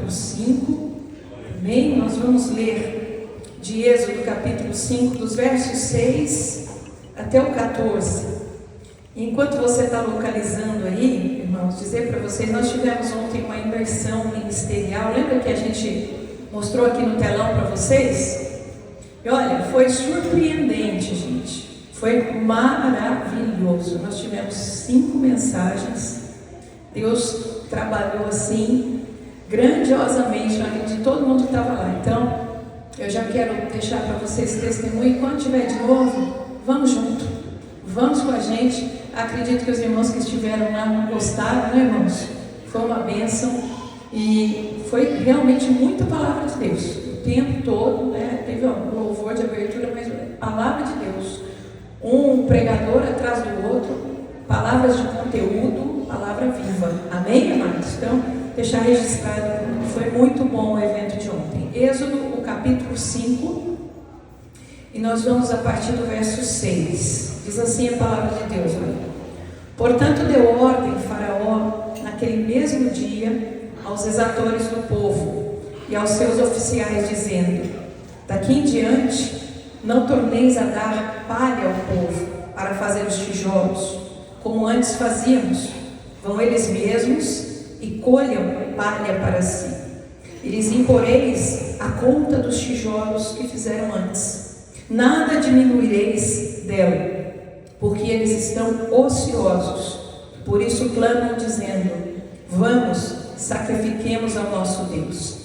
capítulo 5. Amém? Nós vamos ler de Êxodo capítulo 5, dos versos 6 até o 14. Enquanto você está localizando aí, irmãos, dizer para vocês, nós tivemos ontem uma imersão ministerial. Lembra que a gente mostrou aqui no telão para vocês? E olha, foi surpreendente, gente. Foi maravilhoso. Nós tivemos 5 mensagens. Deus trabalhou assim, grandiosamente, na vida de todo mundo que estava lá. Então, eu já quero deixar para vocês testemunho. E quando tiver de novo, vamos junto. Vamos com a gente. Acredito que os irmãos que estiveram lá gostaram, né, irmãos? Foi uma bênção. E foi realmente muita palavra de Deus. O tempo todo, né? Teve um louvor de abertura, mas palavra de Deus. Um pregador atrás do outro, palavras de conteúdo, palavra viva. Amém, amados? Então, deixar registrado, foi muito bom o evento de ontem. Êxodo, o capítulo 5, e nós vamos a partir do verso 6. Diz assim a palavra de Deus: olha. Portanto, deu ordem Faraó, naquele mesmo dia, aos exatores do povo e aos seus oficiais, dizendo: daqui em diante, não torneis a dar palha ao povo para fazer os tijolos, como antes fazíamos. Vão eles mesmos e colham palha para si, e lhes imporeis a conta dos tijolos que fizeram antes. Nada diminuireis dela, porque eles estão ociosos. Por isso clamam, dizendo: vamos, sacrifiquemos ao nosso Deus.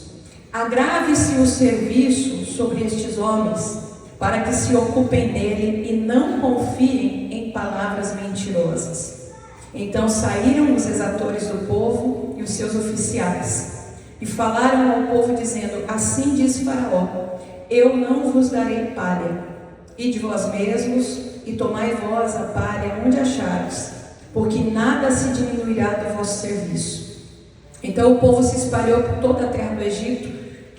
Agrave-se o serviço sobre estes homens, para que se ocupem nele e não confiem em palavras mentirosas. Então saíram os exatores do povo e os seus oficiais, e falaram ao povo, dizendo: assim diz Faraó: eu não vos darei palha. Ide vós mesmos e tomai vós a palha onde achares, porque nada se diminuirá do vosso serviço. Então o povo se espalhou por toda a terra do Egito,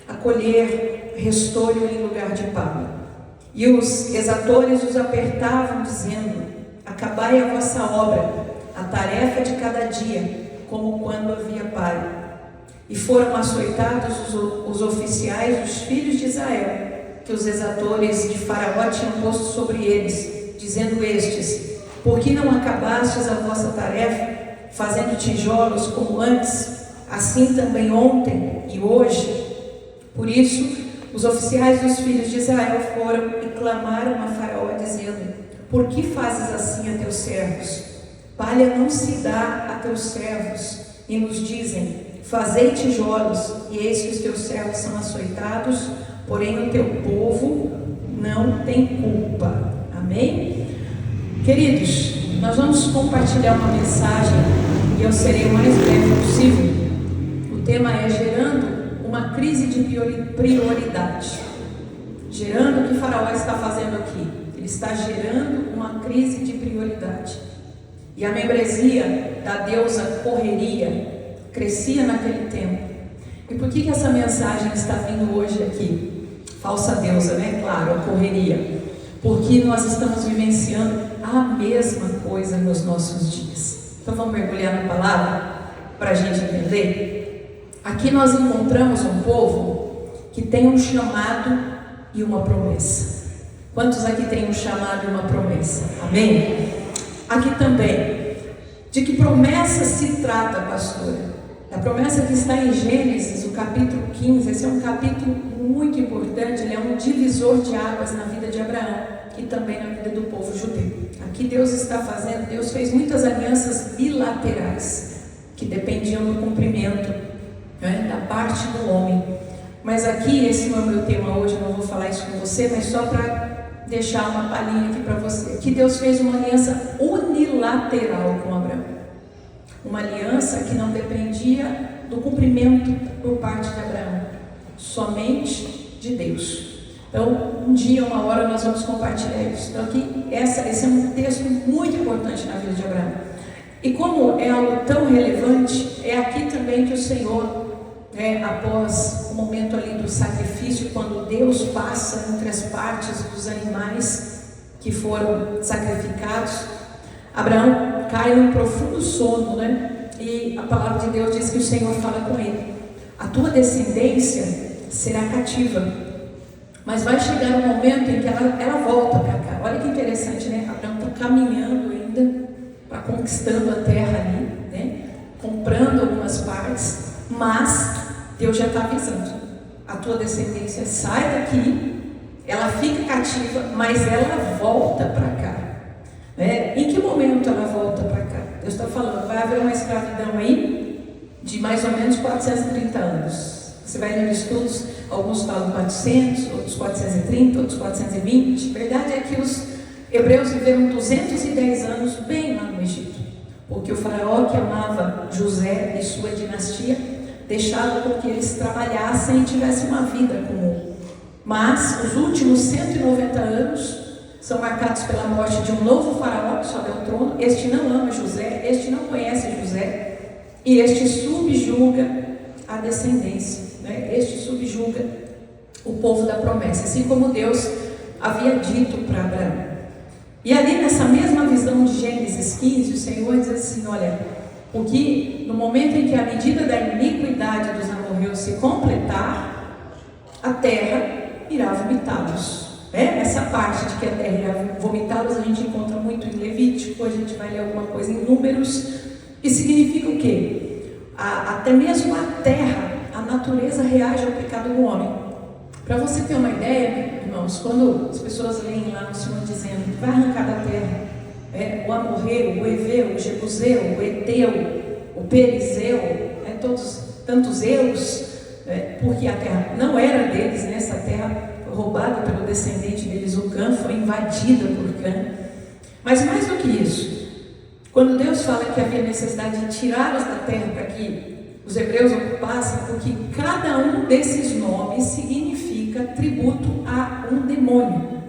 a colher restolho em lugar de palha. E os exatores os apertavam, dizendo: acabai a vossa obra, a tarefa de cada dia, como quando havia palha. E foram açoitados os oficiais, os filhos de Israel, que os exatores de Faraó tinham posto sobre eles, dizendo estes: por que não acabastes a vossa tarefa, fazendo tijolos como antes, assim também ontem e hoje? Por isso, os oficiais dos filhos de Israel foram e clamaram a Faraó, dizendo: por que fazes assim a teus servos? Palha não se dá a teus servos. E nos dizem: fazei tijolos, e eis que os teus servos são açoitados, porém o teu povo não tem culpa. Amém? Queridos, nós vamos compartilhar uma mensagem, e eu serei o mais breve possível. O tema é gerando uma crise de prioridade. Gerando o que Faraó está fazendo aqui. Ele está gerando uma crise de prioridade. E a membresia da deusa correria crescia naquele tempo. E por que essa mensagem está vindo hoje aqui? Falsa deusa, né? Claro, a correria. Porque nós estamos vivenciando a mesma coisa nos nossos dias. Então vamos mergulhar na palavra para a gente entender. Aqui nós encontramos um povo que tem um chamado e uma promessa. Quantos aqui têm um chamado e uma promessa? Amém? Aqui também. De que promessa se trata, pastora? A promessa que está em Gênesis, o capítulo 15. Esse é um capítulo muito importante. Ele é um divisor de águas na vida de Abraão e também na vida do povo judeu. Aqui Deus está fazendo, Deus fez muitas alianças bilaterais que dependiam do cumprimento, né, da parte do homem. Mas aqui, esse não é o meu tema hoje, eu não vou falar isso com você, mas só para deixar uma palhinha aqui para você. Que Deus fez uma aliança unilateral com Abraão. Uma aliança que não dependia do cumprimento por parte de Abraão, somente de Deus. Então, um dia, uma hora, nós vamos compartilhar isso. Então, aqui, esse é um texto muito importante na vida de Abraão. E como é algo tão relevante, é aqui também que o Senhor, após o momento ali do sacrifício, quando Deus passa entre as partes dos animais que foram sacrificados, Abraão cai num profundo sono, né? E a palavra de Deus diz que o Senhor fala com ele: a tua descendência será cativa, mas vai chegar um momento em que ela volta para cá. Olha que interessante, né? Abraão está caminhando ainda, para conquistando a terra ali, né? Comprando algumas partes, mas Deus já está avisando: a tua descendência sai daqui, ela fica cativa, mas ela volta para cá. Em que momento ela volta para cá? Deus está falando: vai haver uma escravidão aí de mais ou menos 430 anos. Você vai lendo estudos, alguns falam 400, outros 430, outros 420. A verdade é que os hebreus viveram 210 anos bem lá no Egito, porque o faraó, que amava José e sua dinastia, deixava com que eles trabalhassem e tivessem uma vida comum. Mas os últimos 190 anos são marcados pela morte de um novo faraó que sobe ao trono. Este não ama José, este não conhece José, e este subjuga a descendência, Este subjuga o povo da promessa, assim como Deus havia dito para Abraão. E ali nessa mesma visão de Gênesis 15, o Senhor diz assim: olha, porque no momento em que a medida da iniquidade dos amorreus se completar, a terra irá vomitá-los. Essa parte de que a terra irá vomitá-los a gente encontra muito em Levítico, a gente vai ler alguma coisa em Números, que significa o quê? Até mesmo a terra, a natureza reage ao pecado do homem. Para você ter uma ideia, irmãos, quando as pessoas leem lá no Senhor dizendo que vai arrancar da terra o amorreu, o eveu, o jebuseu, o eteu, o perizeu, tantos eus, porque a terra não era deles, essa terra foi roubada pelo descendente deles, o Cã, foi invadida por Cã. Mas mais do que isso, quando Deus fala que havia necessidade de tirá-los da terra para que os hebreus ocupassem, porque cada um desses nomes significa tributo a um demônio,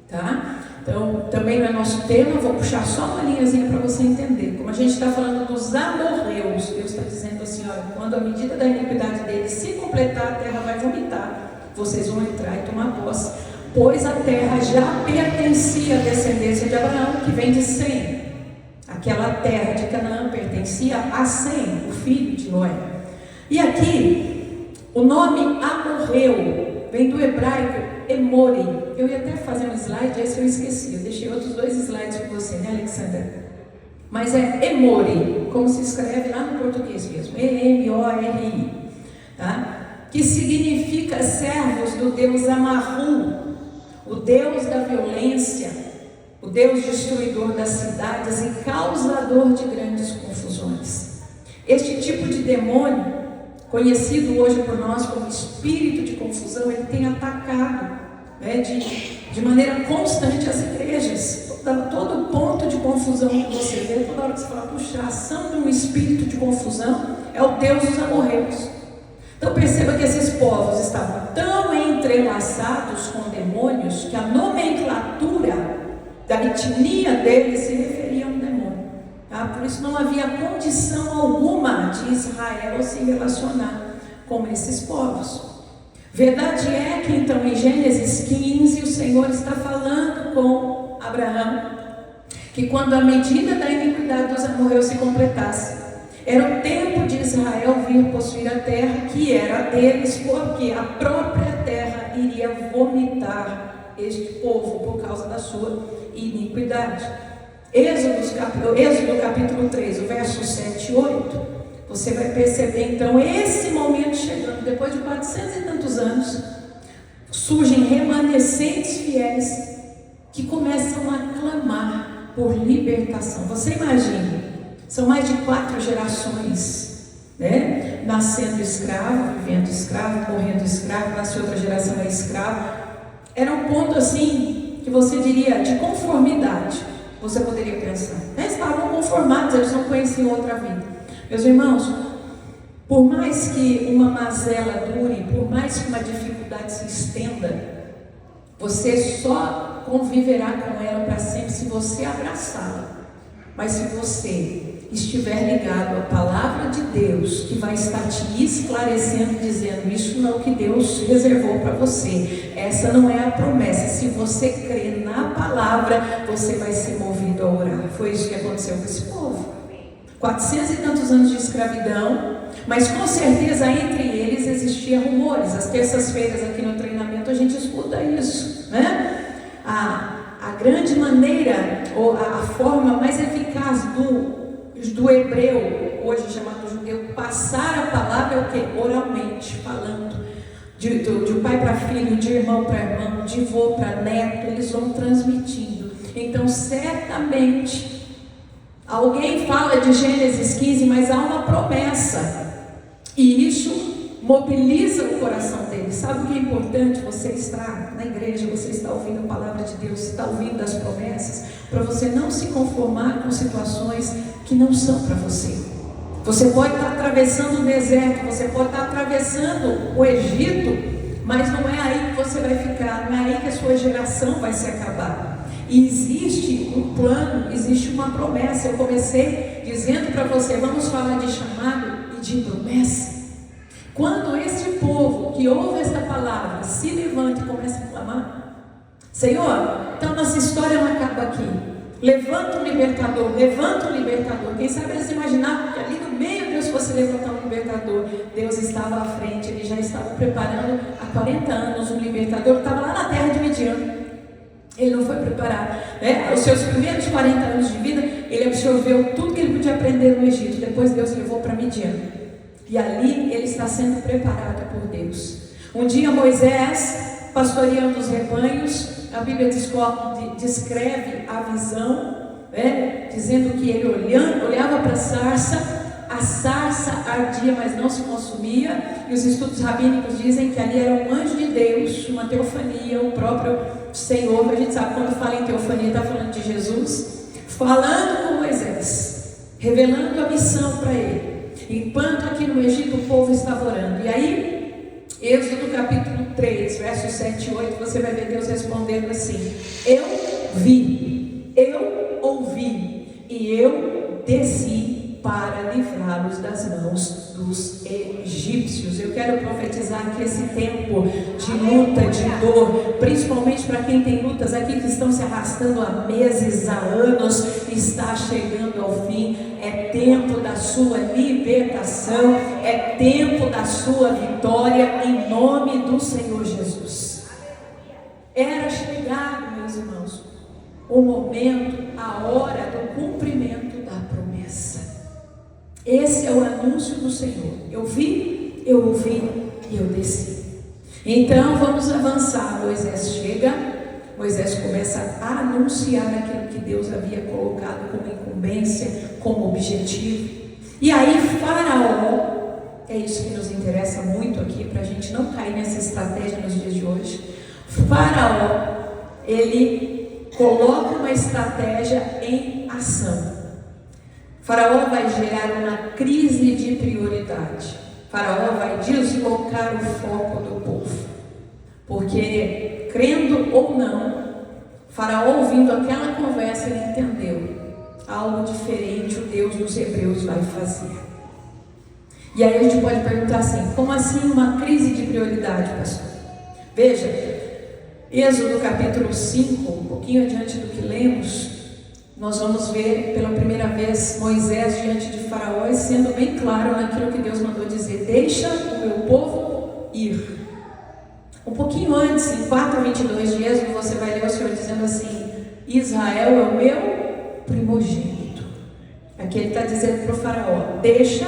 tá? Então, também não é nosso tema, vou puxar só uma linhazinha para você entender. Como a gente está falando dos amorreus, Deus está dizendo assim: olha, quando a medida da iniquidade deles se completar, a terra vai vomitar, vocês vão entrar e tomar posse, pois a terra já pertencia à descendência de Abraão, que vem de Sem. Aquela terra de Canaã pertencia a Sem, o filho de Noé. E aqui, o nome amorreu vem do hebraico emori. Eu ia até fazer um slide, esse eu esqueci. Eu deixei outros 2 slides com você, né, Alexandra? Mas é emori, como se escreve lá no português mesmo, E-M-O-R-I, tá? Que significa servos do Deus Amarru, o Deus da violência, o Deus destruidor das cidades e causador de grandes confusões. Este tipo de demônio, conhecido hoje por nós como espírito de confusão, ele tem atacado de maneira constante as igrejas. Todo ponto de confusão que você vê, toda hora que você fala, puxa, a ação de um espírito de confusão é o Deus dos amorreus. Então perceba que esses povos estavam tão entrelaçados com demônios que a nomenclatura da etnia deles se referia a um demônio, tá? Por isso não havia condição alguma de Israel se relacionar com esses povos. Verdade é que então em Gênesis 15 o Senhor está falando com Abraão que quando a medida da iniquidade dos amorreus se completasse, era o tempo de Israel vir possuir a terra que era deles, porque a própria terra iria vomitar este povo por causa da sua iniquidade. Êxodo capítulo 3, o verso 7 e 8, você vai perceber então esse momento chegando, depois de 400 e tantos anos, surgem remanescentes fiéis que começam a clamar por libertação. Você imagina, são mais de 4 gerações, nascendo escravo, vivendo escravo, morrendo escravo, nasce outra geração é escravo. Era um ponto assim, que você diria, de conformidade. Você poderia pensar, estavam conformados, eles não conheciam outra vida. Meus irmãos, por mais que uma mazela dure, por mais que uma dificuldade se estenda, você só conviverá com ela para sempre se você abraçá-la. Mas se você estiver ligado à palavra de Deus, que vai estar te esclarecendo, dizendo, isso não é o que Deus reservou para você, essa não é a promessa. Se você crer na palavra, você vai ser movido a orar. Foi isso que aconteceu com esse povo. 400 e tantos anos de escravidão, mas com certeza entre eles existia rumores. Às terças-feiras aqui no treinamento a gente escuta isso, né? A grande maneira, ou a forma mais eficaz do hebreu, hoje chamado judeu, passar a palavra é o quê? Oralmente, falando. De pai para filho, de irmão para irmão, de avô para neto, eles vão transmitindo. Então, certamente, alguém fala de Gênesis 15, mas há uma promessa. E isso mobiliza o coração deles. Sabe o que é importante? Você está na igreja, você está ouvindo a palavra de Deus, você está ouvindo as promessas, para você não se conformar com situações que não são para você. Você pode estar atravessando o deserto, você pode estar atravessando o Egito, mas não é aí que você vai ficar, não é aí que a sua geração vai se acabar. E existe um plano, existe uma promessa. Eu comecei dizendo para você, vamos falar de chamado e de promessa. Quando este povo que ouve esta palavra se levanta e começa a clamar, Senhor, então nossa história não acaba aqui. Levanta um libertador, levanta um libertador. Quem sabe eles imaginavam que ali no meio Deus fosse levantar um libertador. Deus estava à frente, ele já estava preparando há 40 anos um libertador que estava lá na terra de Midian. Ele não foi preparado, né? Os seus primeiros 40 anos de vida, ele absorveu tudo que ele podia aprender no Egito. Depois Deus levou para Midian. E ali ele está sendo preparado por Deus. Um dia Moisés, pastoreando os rebanhos, a Bíblia descreve a visão, né? Dizendo que ele olhava para a sarça ardia, mas não se consumia. E os estudos rabínicos dizem que ali era um anjo de Deus, uma teofania, o próprio Senhor. A gente sabe, quando fala em teofania, está falando de Jesus, falando com Moisés, revelando a missão para ele. Enquanto aqui no Egito o povo estava orando. E aí, Êxodo capítulo 3, versos 7 e 8, você vai ver Deus respondendo assim: eu vi, eu ouvi, e eu desci para livrá-los das mãos dos egípcios. Eu quero profetizar que esse tempo de luta, de dor, principalmente para quem tem lutas aqui que estão se arrastando há meses, há anos, está chegando ao fim. É tempo da sua libertação, é tempo da sua vitória, em nome do Senhor Jesus. Era chegado, meus irmãos, o momento, a hora do cumprimento da promessa. Esse é o anúncio do Senhor. Eu vi, eu ouvi e eu desci. Então vamos avançar. Moisés chega, Moisés começa a anunciar aquilo que Deus havia colocado como incumbência, como objetivo. E aí Faraó, é isso que nos interessa muito aqui, para a gente não cair nessa estratégia nos dias de hoje. Faraó, ele coloca uma estratégia em ação. Faraó vai gerar uma crise de prioridade. Faraó vai deslocar o foco do povo. Porque, crendo ou não, Faraó, ouvindo aquela conversa, ele entendeu: algo diferente o Deus dos hebreus vai fazer. E aí a gente pode perguntar assim: como assim uma crise de prioridade, pastor? Veja, Êxodo capítulo 5, um pouquinho adiante do que lemos, nós vamos ver pela primeira vez Moisés diante de Faraó e sendo bem claro naquilo que Deus mandou dizer: deixa o meu povo ir. Um pouquinho antes, em 4:22 de Êxodo, você vai ler o Senhor dizendo assim: Israel é o meu primogênito. Aqui ele está dizendo para o Faraó: deixa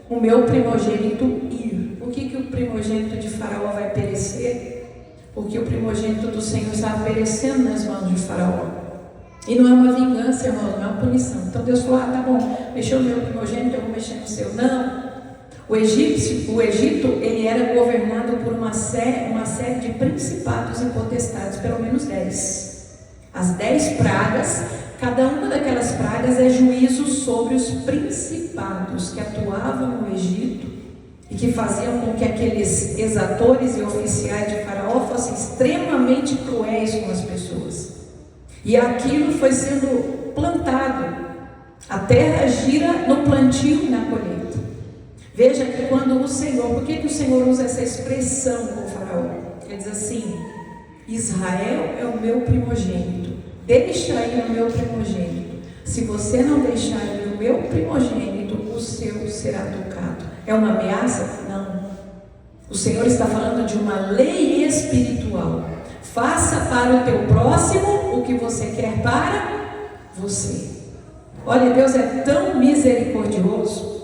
o meu primogênito ir. Por que o primogênito de Faraó vai perecer? Porque o primogênito do Senhor estava perecendo nas mãos de Faraó. E não é uma vingança, irmão, não é uma punição. Então Deus falou: tá bom, mexeu no meu primogênito, eu vou mexer no seu. Não. O Egito, ele era governado por uma série de principados e potestades, pelo menos 10. As 10 pragas, cada uma daquelas pragas é juízo sobre os principados que atuavam no Egito e que faziam com que aqueles exatores e oficiais de Faraó fossem extremamente cruéis com as pessoas. E aquilo foi sendo plantado. A terra gira no plantio e na colheita. Veja que quando o Senhor, por que o Senhor usa essa expressão com o Faraó? Ele diz assim: Israel é o meu primogênito, deixa ir o meu primogênito. Se você não deixar ir o meu primogênito, o seu será tocado. É uma ameaça? Não. O Senhor está falando de uma lei espiritual. Faça para o teu próximo o que você quer para você. Olha, Deus é tão misericordioso.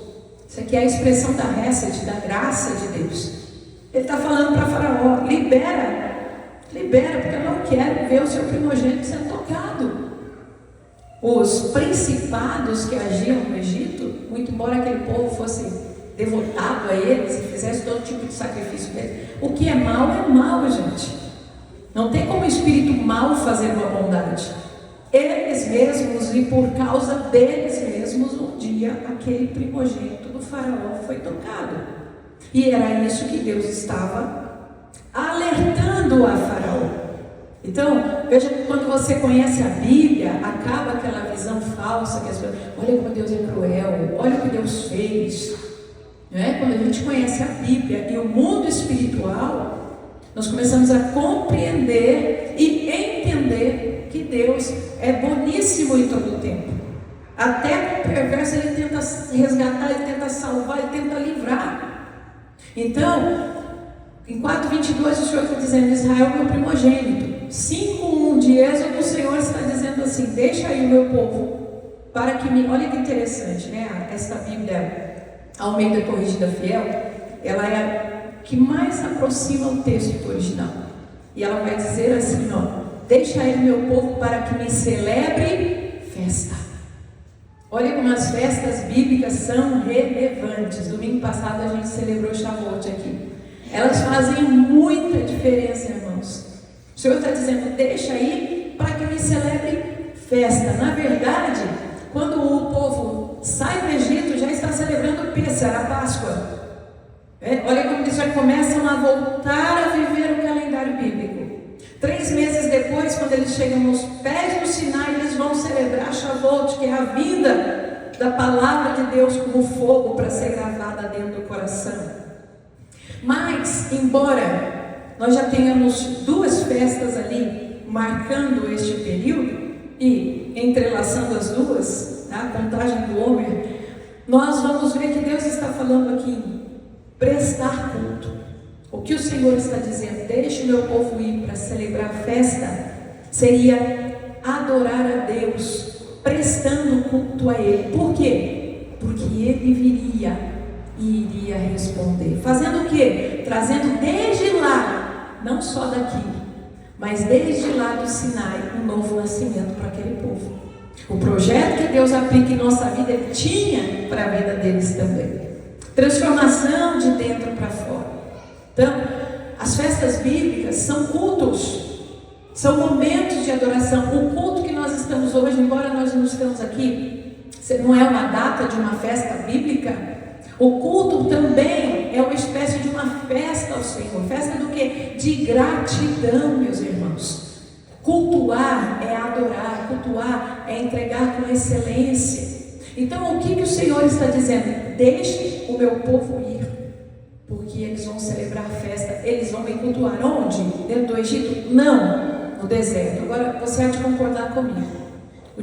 Isso aqui é a expressão da Hesed, da graça de Deus. Ele está falando para Faraó: libera, porque eu não quero ver o seu primogênito sendo tocado. Os principados que agiam no Egito, muito embora aquele povo fosse devotado a eles e fizesse todo tipo de sacrifício deles, o que é mal, gente. Não tem como o espírito mal fazer uma bondade. Eles mesmos, e por causa deles mesmos, um dia aquele primogênito do faraó foi tocado. E era isso que Deus estava alertando a Faraó. Então, veja que quando você conhece a Bíblia, acaba aquela visão falsa que as pessoas, olha como Deus é cruel, olha o que Deus fez. Quando a gente conhece a Bíblia e o mundo espiritual, nós começamos a compreender e entender que Deus é boníssimo em todo o tempo. Até com o perverso ele tenta resgatar, ele tenta salvar, ele tenta livrar. Então, em 4:22 o Senhor está dizendo: Israel é meu primogênito. 5:1 de Êxodo, o Senhor está dizendo assim: deixa aí o meu povo para que me... Olha que interessante, né? Esta Bíblia Almeida Corrigida Fiel, ela é a que mais aproxima o texto do original. E ela vai dizer assim, ó: deixa aí o meu povo para que me celebre festa. Olha como as festas bíblicas são relevantes. Domingo passado a gente celebrou Shavuot aqui. Elas fazem muita diferença, irmãos. O Senhor está dizendo: deixa aí para que me celebre festa. Na verdade, quando o povo sai do Egito, já está celebrando o Pêssar, a Páscoa. Olha como eles já começam a voltar a viver o calendário bíblico. 3 meses depois, quando eles chegam nos pés do Sinai, eles vão celebrar Shavuot, que é a vinda da palavra de Deus como fogo para ser gravada dentro do coração. Mas, embora nós já tenhamos 2 festas ali marcando este período e entrelaçando as duas, a contagem do Homer, nós vamos ver que Deus está falando aqui em prestar culto. O que o Senhor está dizendo: deixe o meu povo ir para celebrar a festa, seria adorar a Deus, prestando culto a Ele. Por quê? Porque Ele viria e iria responder. Fazendo o quê? Trazendo desde lá, não só daqui, mas desde lá do Sinai, um novo nascimento para aquele povo. O projeto que Deus aplica em nossa vida, Ele tinha para a vida deles também. Transformação de dentro para fora. Então, as festas bíblicas são cultos, são momentos de adoração. O culto que nós estamos hoje, embora nós não estamos aqui, não é uma data de uma festa bíblica. O culto também é uma espécie de uma festa ao Senhor. Festa do quê? De gratidão, meus irmãos. Cultuar é adorar, cultuar é entregar com excelência. Então, o que o Senhor está dizendo? Deixe o meu povo ir, porque eles vão celebrar festa. Eles vão me cultuar onde? Dentro do Egito? Não, no deserto. Agora, você há de concordar comigo. O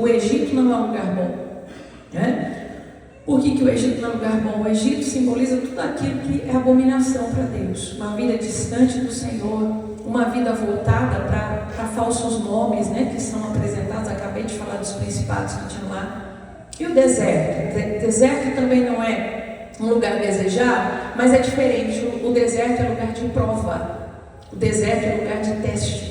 Egito não é um lugar bom, né? Por que o Egito não é um lugar bom? O Egito simboliza tudo aquilo que é abominação para Deus. Uma vida distante do Senhor, uma vida voltada para falsos nomes, né, que são apresentados. Acabei de falar dos principados que tinham lá. E o deserto? O deserto também não é um lugar desejado, mas é diferente. O deserto é lugar de prova. O deserto é lugar de teste.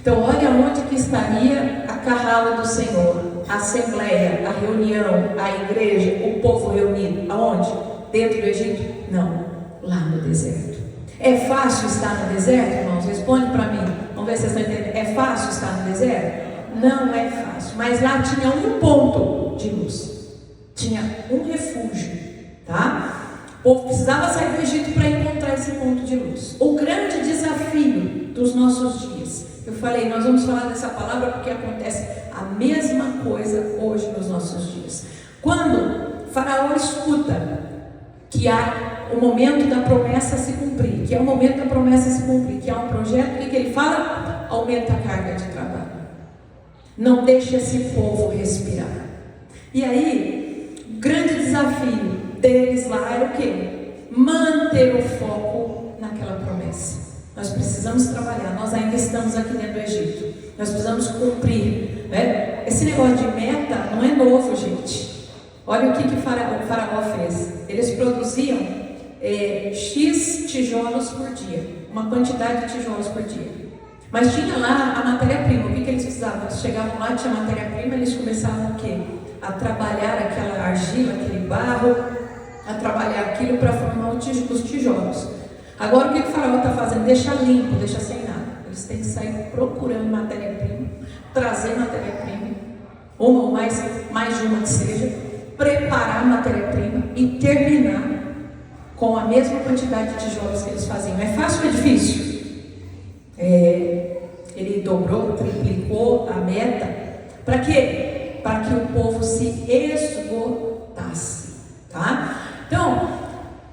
Então, olha onde que estaria a carrala do Senhor, a assembleia, a reunião, a igreja, o povo reunido. Aonde? Dentro do Egito? Não, lá no deserto. É fácil estar no deserto, irmãos? Responde para mim. Vamos ver se vocês estão entendendo. É fácil estar no deserto? Não é fácil. Mas lá tinha um ponto de luz. Tinha um refúgio, tá? O povo precisava sair do Egito para encontrar esse ponto de luz. O grande desafio dos nossos dias. Eu falei, nós vamos falar dessa palavra porque acontece a mesma coisa hoje nos nossos dias. Quando Faraó escuta que há o momento da promessa se cumprir, que é o momento da promessa se cumprir, que há um projeto, o que ele fala? Aumenta a carga de trabalho. Não deixe esse povo respirar. E aí, o grande desafio deles lá era o quê? manter o foco naquela promessa. Nós precisamos trabalhar, nós ainda estamos aqui dentro do Egito, nós precisamos cumprir, né? Esse negócio de meta não é novo, gente. Olha o que o faraó fez. Eles produziam X tijolos por dia, uma quantidade de tijolos por dia. Mas tinha lá a matéria-prima. O que eles precisavam? Eles chegavam lá, tinha matéria-prima, eles começavam o quê? A trabalhar aquela argila, aquele barro, a trabalhar aquilo para formar os tijolos. Agora o que o faraó está fazendo? Deixa limpo, deixa sem nada. Eles têm que sair procurando matéria-prima, trazer matéria-prima, uma ou mais de uma que seja, preparar a matéria-prima e terminar com a mesma quantidade de tijolos que eles faziam. É fácil ou é difícil? Ele dobrou, triplicou a meta. Para quê? Para que o povo se esgotasse, tá? Então,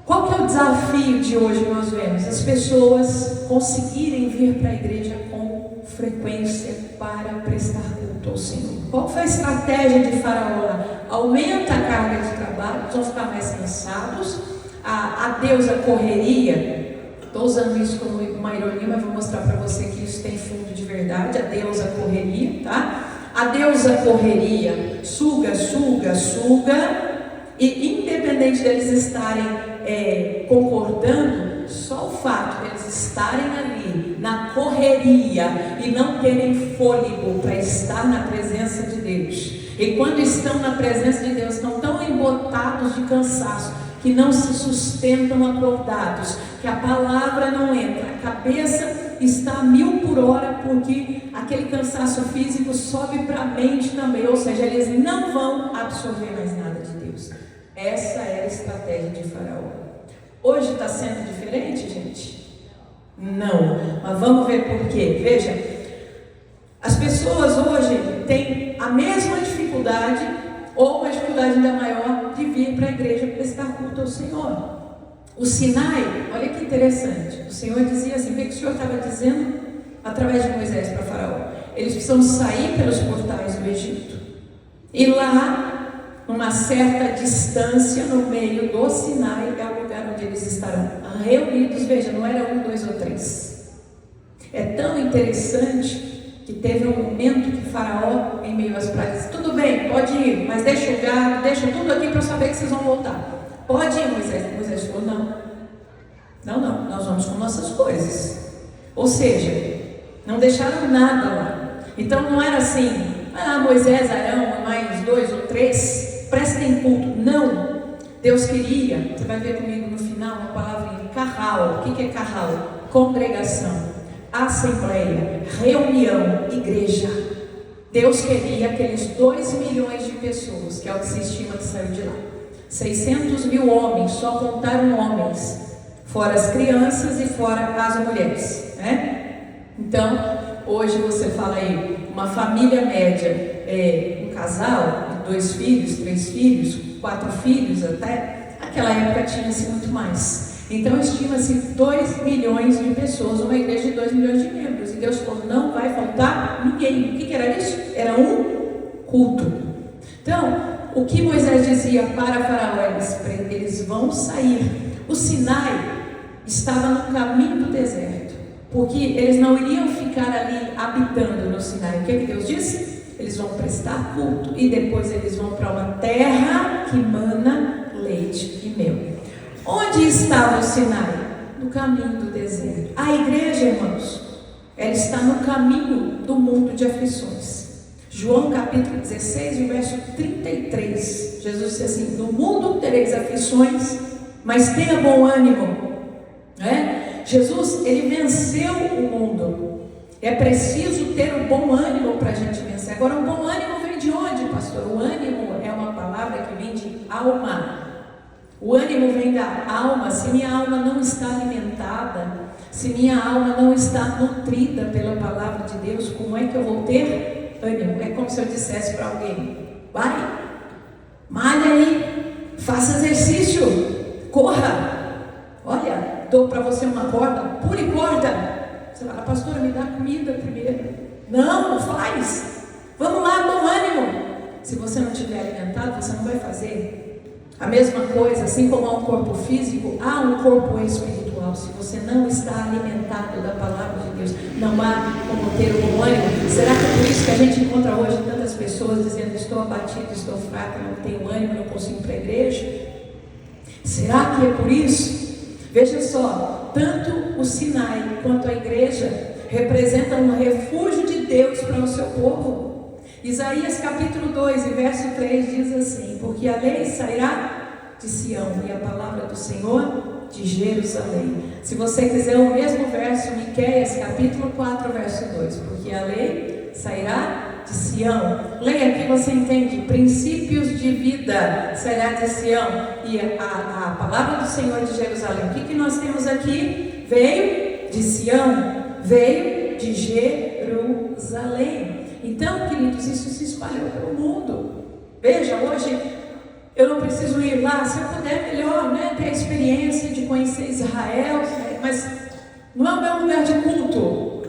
qual que é o desafio de hoje que nós vemos? As pessoas conseguirem vir para a igreja com frequência para prestar culto ao Senhor. Qual foi a estratégia de Faraó? Aumenta a carga de trabalho, eles vão ficar mais cansados. A deusa correria, estou usando isso como uma ironia, mas vou mostrar para você que isso tem fundo de verdade. A deusa correria, tá? A deusa correria suga, e independente deles estarem concordando, só o fato deles estarem ali na correria e não terem fôlego para estar na presença de Deus, e quando estão na presença de Deus, estão tão embotados de cansaço que não se sustentam acordados, que a palavra não entra, a cabeça está a 1000 por hora, porque aquele cansaço físico sobe para a mente também, ou seja, eles não vão absorver mais nada de Deus. Essa era a estratégia de Faraó. Hoje está sendo diferente, gente? Não, mas vamos ver por quê. Veja, as pessoas hoje têm a mesma dificuldade, ou uma dificuldade ainda maior, de vir para a igreja prestar culto ao Senhor. O Sinai, olha que interessante, o Senhor dizia assim, o que o Senhor estava dizendo através de Moisés para Faraó? Eles precisam sair pelos portais do Egito, e lá, numa certa distância no meio do Sinai, é o lugar onde eles estarão reunidos. Veja, não era 1, 2 ou 3. É tão interessante que teve um momento que Faraó, em meio às praias, disse, tudo bem, pode ir, mas deixa o gado, deixa tudo aqui para eu saber que vocês vão voltar. Pode ir, Moisés. Moisés falou, não, nós vamos com nossas coisas. Ou seja, não deixaram nada lá. Então não era assim, Moisés, Arão, mais 2 ou 3, prestem culto. Não, Deus queria, você vai ver comigo no final uma palavra em carral. O que é carral? Congregação, assembleia, reunião, igreja. Deus queria aqueles 2 milhões de pessoas, que é o que se estima que saiu de lá. 600 mil homens, só contaram homens, fora as crianças e fora as mulheres, né? Então, hoje você fala aí, uma família média, um casal, 2 filhos, 3 filhos, 4 filhos até, naquela época tinha-se muito mais. Então, estima-se 2 milhões de pessoas, uma igreja de 2 milhões de membros, e Deus falou, não vai faltar ninguém. O que era isso? Era um culto. Então, o que Moisés dizia para Faraó, eles vão sair. O Sinai estava no caminho do deserto, porque eles não iriam ficar ali habitando no Sinai. O que Deus disse? Eles vão prestar culto e depois eles vão para uma terra que mana leite e mel. Onde estava o Sinai? No caminho do deserto. A igreja, irmãos, ela está no caminho do mundo de aflições. João capítulo 16, verso 33, Jesus disse assim, no mundo tereis aflições, mas tenha bom ânimo, né? Jesus, ele venceu o mundo. É preciso ter um bom ânimo para a gente vencer. Agora, o bom ânimo vem de onde, pastor? O ânimo é uma palavra que vem de alma. O ânimo vem da alma. Se minha alma não está alimentada, se minha alma não está nutrida pela palavra de Deus, como é que eu vou ter ânimo? É como se eu dissesse para alguém, vai, malha aí, faça exercício, corra, olha, dou para você uma corda, pule corda. Você fala, pastora, me dá comida primeiro. Não faz, vamos lá, bom ânimo. Se você não estiver alimentado, você não vai fazer. A mesma coisa, assim como há um corpo físico, há um corpo espiritual. Se você não está alimentado da palavra de Deus, não há como ter um bom ânimo. Será que é por isso que a gente encontra hoje tantas pessoas dizendo: estou abatido, estou fraca, não tenho ânimo, não consigo ir para a igreja? Será que é por isso? Veja só, tanto o Sinai quanto a igreja representam um refúgio de Deus para o seu povo. Isaías capítulo 2 e verso 3 diz assim: porque a lei sairá de Sião e a palavra do Senhor de Jerusalém. Se você quiser o mesmo verso, Miqueias capítulo 4 verso 2: porque a lei sairá de Sião. Leia aqui, você entende: princípios de vida sairá de Sião e a palavra do Senhor de Jerusalém. O que nós temos aqui? Veio de Sião, veio de Jerusalém. Então, queridos, isso se espalhou pelo mundo. Veja, hoje eu não preciso ir lá. Se eu puder, melhor, né? Ter a experiência de conhecer Israel, mas não é o meu lugar de culto,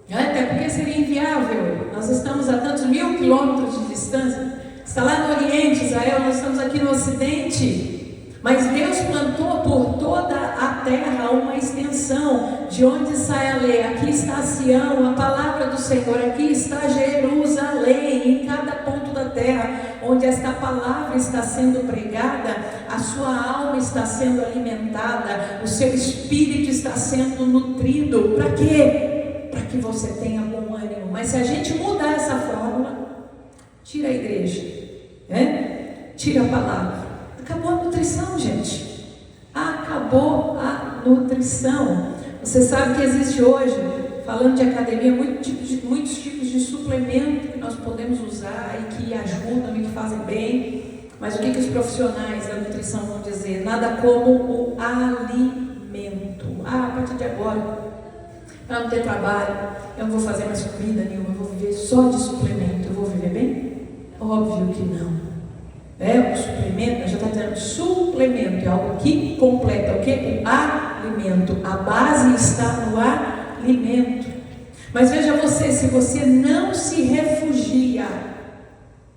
né? Até porque seria inviável. Nós estamos a tantos 1000 quilômetros de distância. Está lá no Oriente, Israel, nós estamos aqui no Ocidente. Mas Deus plantou por toda a terra uma extensão, de onde sai a lei. Aqui está Sião, a palavra do Senhor. Aqui está Jerusalém, em cada ponto da terra, onde esta palavra está sendo pregada, a sua alma está sendo alimentada, o seu espírito está sendo nutrido. Para quê? Para que você tenha bom ânimo. Mas se a gente mudar essa fórmula, tira a igreja, né? Tira a palavra. Acabou a nutrição, gente. Acabou a nutrição. Você sabe que existe hoje, falando de academia, muitos tipos de suplemento que nós podemos usar e que ajudam e que fazem bem. Mas o que os profissionais da nutrição vão dizer? Nada como o alimento. A partir de agora, para não ter trabalho, eu não vou fazer mais comida nenhuma, eu vou viver só de suplemento. Eu vou viver bem? Óbvio que não. O suplemento, já está dizendo, suplemento é algo que completa o que? O alimento. A base está no alimento. Mas veja você, se você não se refugia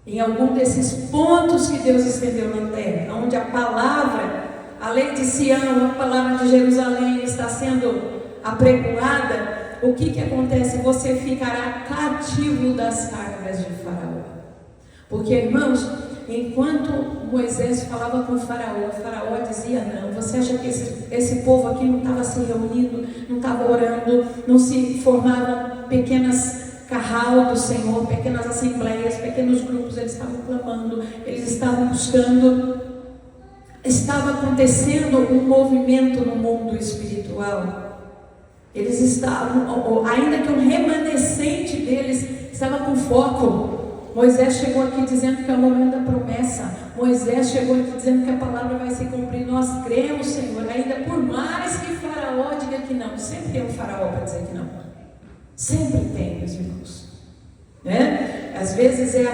em algum desses pontos que Deus estendeu na terra, onde a palavra, a lei de Sião, a palavra de Jerusalém está sendo apregoada, o que acontece? Você ficará cativo das cargas de Faraó. Porque, irmãos, enquanto Moisés falava com o Faraó dizia: não, você acha que esse povo aqui não estava se reunindo, não estava orando, não se formavam pequenas carral do Senhor, pequenas assembleias, pequenos grupos, eles estavam clamando, eles estavam buscando, estava acontecendo um movimento no mundo espiritual. Eles estavam, ainda que um remanescente deles estava com foco. Moisés chegou aqui dizendo que é o momento da promessa. Moisés chegou aqui dizendo que a palavra vai se cumprir. Nós cremos, Senhor, ainda por mais que Faraó diga que não. Sempre tem um Faraó para dizer que não. Sempre tem, meus irmãos, né? Às vezes é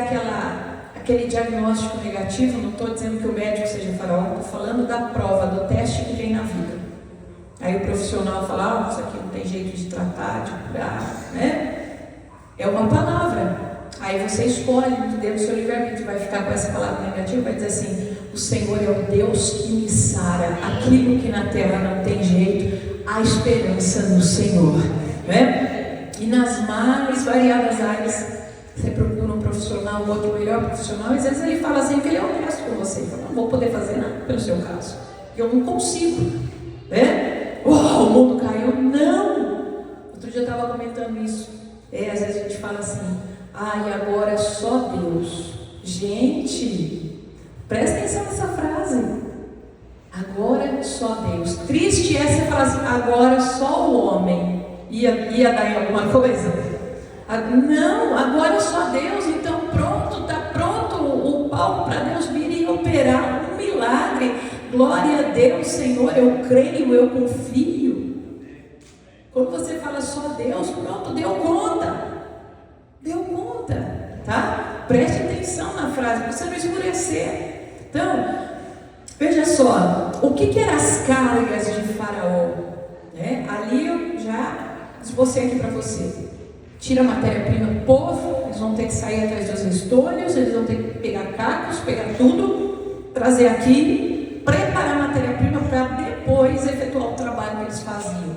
aquele diagnóstico negativo. Não estou dizendo que o médico seja Faraó, estou falando da prova, do teste que tem na vida. Aí o profissional fala: isso aqui não tem jeito de tratar, de curar, né? É uma palavra. Aí você escolhe dentro do seu livre-arbítrio, vai ficar com essa palavra negativa, vai dizer assim: o Senhor é o Deus que me sara, aquilo que na terra não tem jeito, a esperança no Senhor, né? E nas mais variadas áreas, você procura um profissional, um outro melhor profissional, e às vezes ele fala assim que ele é honesto com você, ele fala: não vou poder fazer nada pelo seu caso, eu não consigo, né? O mundo caiu. Não! Outro dia eu estava comentando isso. Às vezes a gente fala assim: e agora é só Deus. Gente, presta atenção nessa frase. Agora só Deus. Triste é você falar assim: agora só o homem. Ia dar em alguma coisa? Não, agora só Deus. Então pronto, está pronto o palco para Deus vir e operar um milagre. Glória a Deus, Senhor, eu creio, eu confio. Quando você fala só Deus, pronto, deu conta. Deu conta, tá? Preste atenção na frase, para você não escurecer. Então, veja só, o que eram as cargas de Faraó? Né? Ali eu já esbocei aqui para você. Tira a matéria-prima do povo, eles vão ter que sair atrás dos restolhos, eles vão ter que pegar cacos, pegar tudo, trazer aqui, preparar a matéria-prima para depois efetuar o trabalho que eles faziam.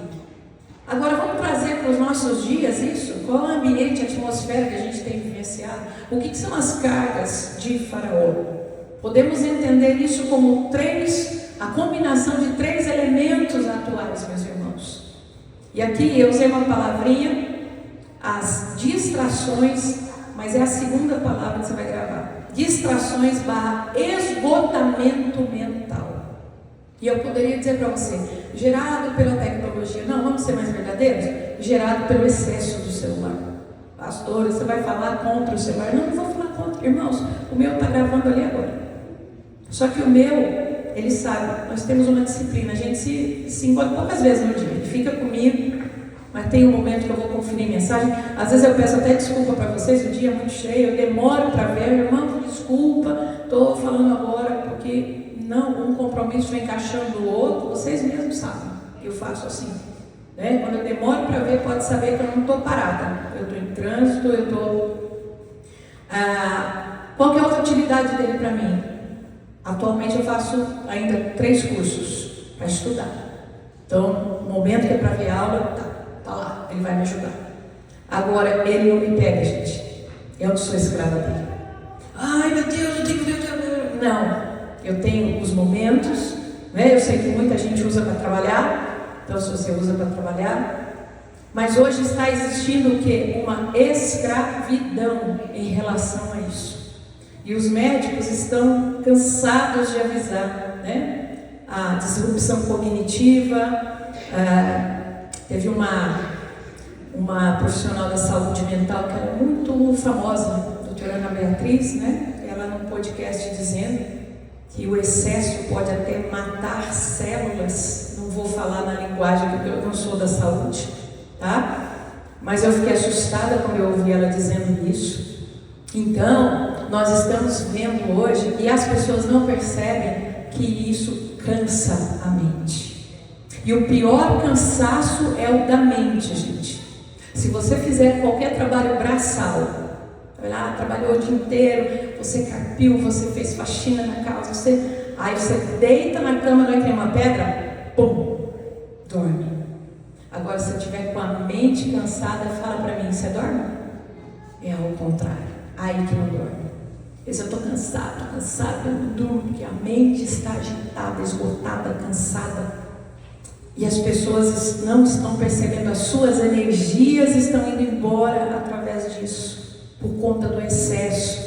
Agora vamos trazer para os nossos dias isso? Qual é o ambiente, a atmosfera que a gente tem vivenciado? O que são as cargas de Faraó? Podemos entender isso como a combinação de 3 elementos atuais, meus irmãos. E aqui eu usei uma palavrinha, as distrações, mas é a segunda palavra que você vai gravar. Distrações / esgotamento mental. E eu poderia dizer para você, gerado pela tecnologia. Não, vamos ser mais verdadeiros? Gerado pelo excesso do celular. Pastor, você vai falar contra o celular? Não vou falar contra. Irmãos, o meu está gravando ali agora. Só que o meu, ele sabe, nós temos uma disciplina. A gente se encontra poucas vezes no dia. Ele fica comigo, mas tem um momento que eu vou conferir mensagem. Às vezes eu peço até desculpa para vocês, o dia é muito cheio, eu demoro para ver. Irmão, desculpa, estou falando agora porque não, um compromisso vai encaixando o outro. Vocês mesmos sabem que eu faço assim, né? Quando eu demoro para ver, pode saber que eu não estou parada. Eu estou em trânsito, eu estou... qual que é a outra utilidade dele para mim? Atualmente eu faço ainda 3 cursos para estudar. Então, no momento que é para ver aula, tá lá, ele vai me ajudar. Agora, ele não me pega, gente. Eu não sou escrava dele. Ai, meu Deus, eu tenho que ver. Não, eu tenho os momentos, né? Eu sei que muita gente usa para trabalhar, então se você usa para trabalhar, mas hoje está existindo o quê? Uma escravidão em relação a isso. E os médicos estão cansados de avisar, né? A disrupção cognitiva. Teve uma profissional da saúde mental que era muito famosa, a doutora Ana Beatriz, né? Ela num podcast dizendo que o excesso pode até matar células. Não vou falar na linguagem porque eu não sou da saúde, tá? Mas eu fiquei assustada quando eu ouvi ela dizendo isso. Então, nós estamos vendo hoje, e as pessoas não percebem que isso cansa a mente. E o pior cansaço é o da mente, gente. Se você fizer qualquer trabalho braçal, trabalhou o dia inteiro, você carpiu, você fez faxina na casa, aí você deita na cama, não é que nem uma pedra, pum, dorme. Agora, se você estiver com a mente cansada, fala para mim, você dorme? É ao contrário, aí que não dorme. Eu estou cansado, eu não durmo, porque a mente está agitada, esgotada, cansada. E as pessoas não estão percebendo, as suas energias estão indo embora através disso, por conta do excesso.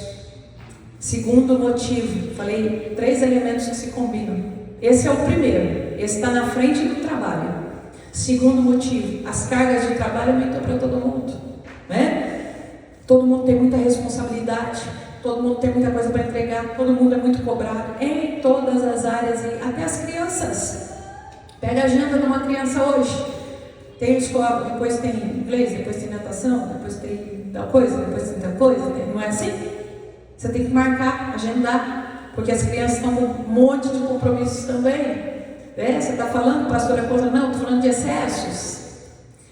Segundo motivo, falei 3 elementos que se combinam. Esse é o primeiro, esse está na frente do trabalho. Segundo motivo, as cargas de trabalho aumentam para todo mundo, né? Todo mundo tem muita responsabilidade, todo mundo tem muita coisa para entregar, todo mundo é muito cobrado em todas as áreas, e até as crianças. Pega a agenda de uma criança hoje, tem escola, depois tem inglês, depois tem natação, depois tem tal coisa, depois tem tal coisa, não é assim? Você tem que marcar, agendar, porque as crianças estão com um monte de compromissos também. Você está falando, pastor, é coisa? Não, estou falando de excessos.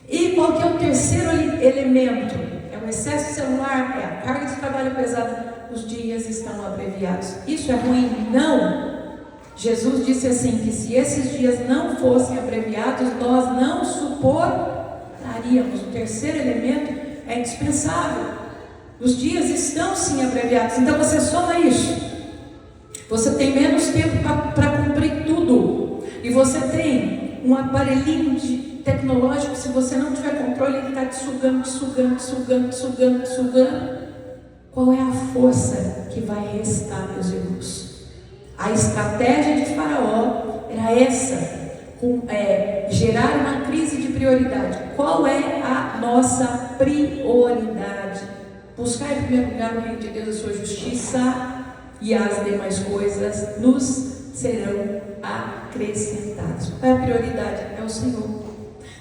E qual que é o terceiro elemento? É o excesso celular, é a carga de trabalho pesada, os dias estão abreviados. Isso é ruim? Não! Jesus disse assim, que se esses dias não fossem abreviados, nós não suportaríamos. O terceiro elemento é indispensável. Os dias estão sim abreviados, então você soma isso. Você tem menos tempo para cumprir tudo. E você tem um aparelhinho tecnológico, se você não tiver controle, ele está te sugando. Qual é a força que vai restar, meus irmãos? A estratégia de Faraó era essa, gerar uma crise de prioridade. Qual é a nossa prioridade? Buscar em primeiro lugar o reino de Deus, a sua justiça, e as demais coisas nos serão acrescentadas. Qual é a prioridade? É o Senhor.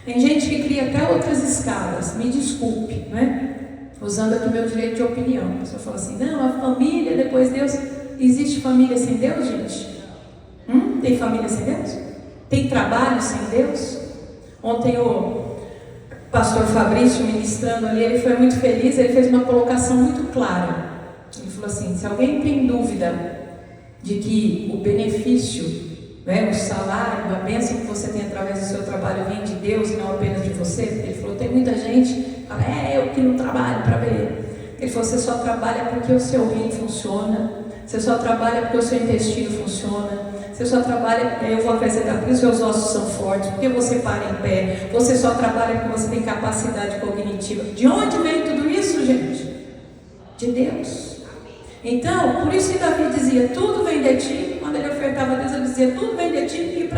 Tem gente que cria até outras escalas, me desculpe, né? Usando aqui meu direito de opinião. A pessoa fala assim, não, a família, depois Deus. Existe família sem Deus, gente? Tem família sem Deus? Tem trabalho sem Deus? Ontem o pastor Fabrício ministrando ali, ele foi muito feliz, ele fez uma colocação muito clara. Ele falou assim, se alguém tem dúvida de que o benefício, o salário, a bênção que você tem através do seu trabalho vem de Deus e não apenas de você. Ele falou, tem muita gente que fala, eu que não trabalho para ver. Ele falou, você só trabalha porque o seu rim funciona, você só trabalha porque o seu intestino funciona, você só trabalha, eu vou acrescentar, porque os seus ossos são fortes, porque você para em pé, você só trabalha porque você tem capacidade cognitiva. De onde vem tudo isso, gente? De Deus. Então, por isso que Davi dizia, tudo vem de ti. Quando ele ofertava a Deus, ele dizia, tudo vem de ti e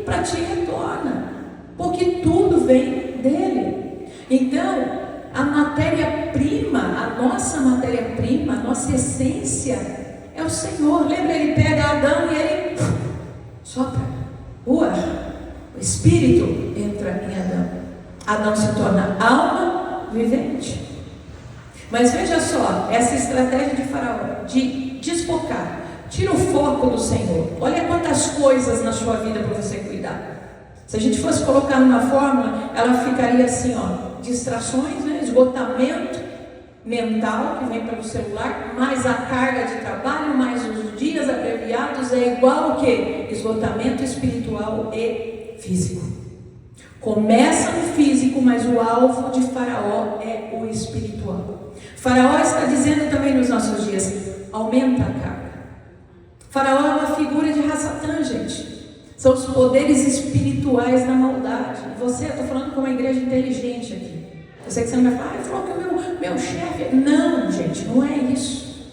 para ti retorna, porque tudo vem dele. Então, a matéria-prima, a nossa essência é o Senhor. Lembra, ele pega Adão e ele sopra o ar, o Espírito entra em Adão. Adão se torna alma vivente. Mas veja só, essa estratégia de Faraó, de desfocar, tira o foco do Senhor. Olha quantas coisas na sua vida para você cuidar. Se a gente fosse colocar numa fórmula, ela ficaria assim, distrações, esgotamento mental que vem pelo celular, mais a carga de trabalho, mais os dias abreviados, é igual ao que? Esgotamento espiritual e físico. Começa no físico, mas o alvo de Faraó é o espiritual. Faraó está dizendo também nos nossos dias, aumenta a carga. Faraó é uma figura de Ra-Satã, gente. São os poderes espirituais da maldade. Eu estou falando com uma igreja inteligente aqui. Eu sei que você não vai falar, ele falou que o meu chefe... Não, gente, não é isso.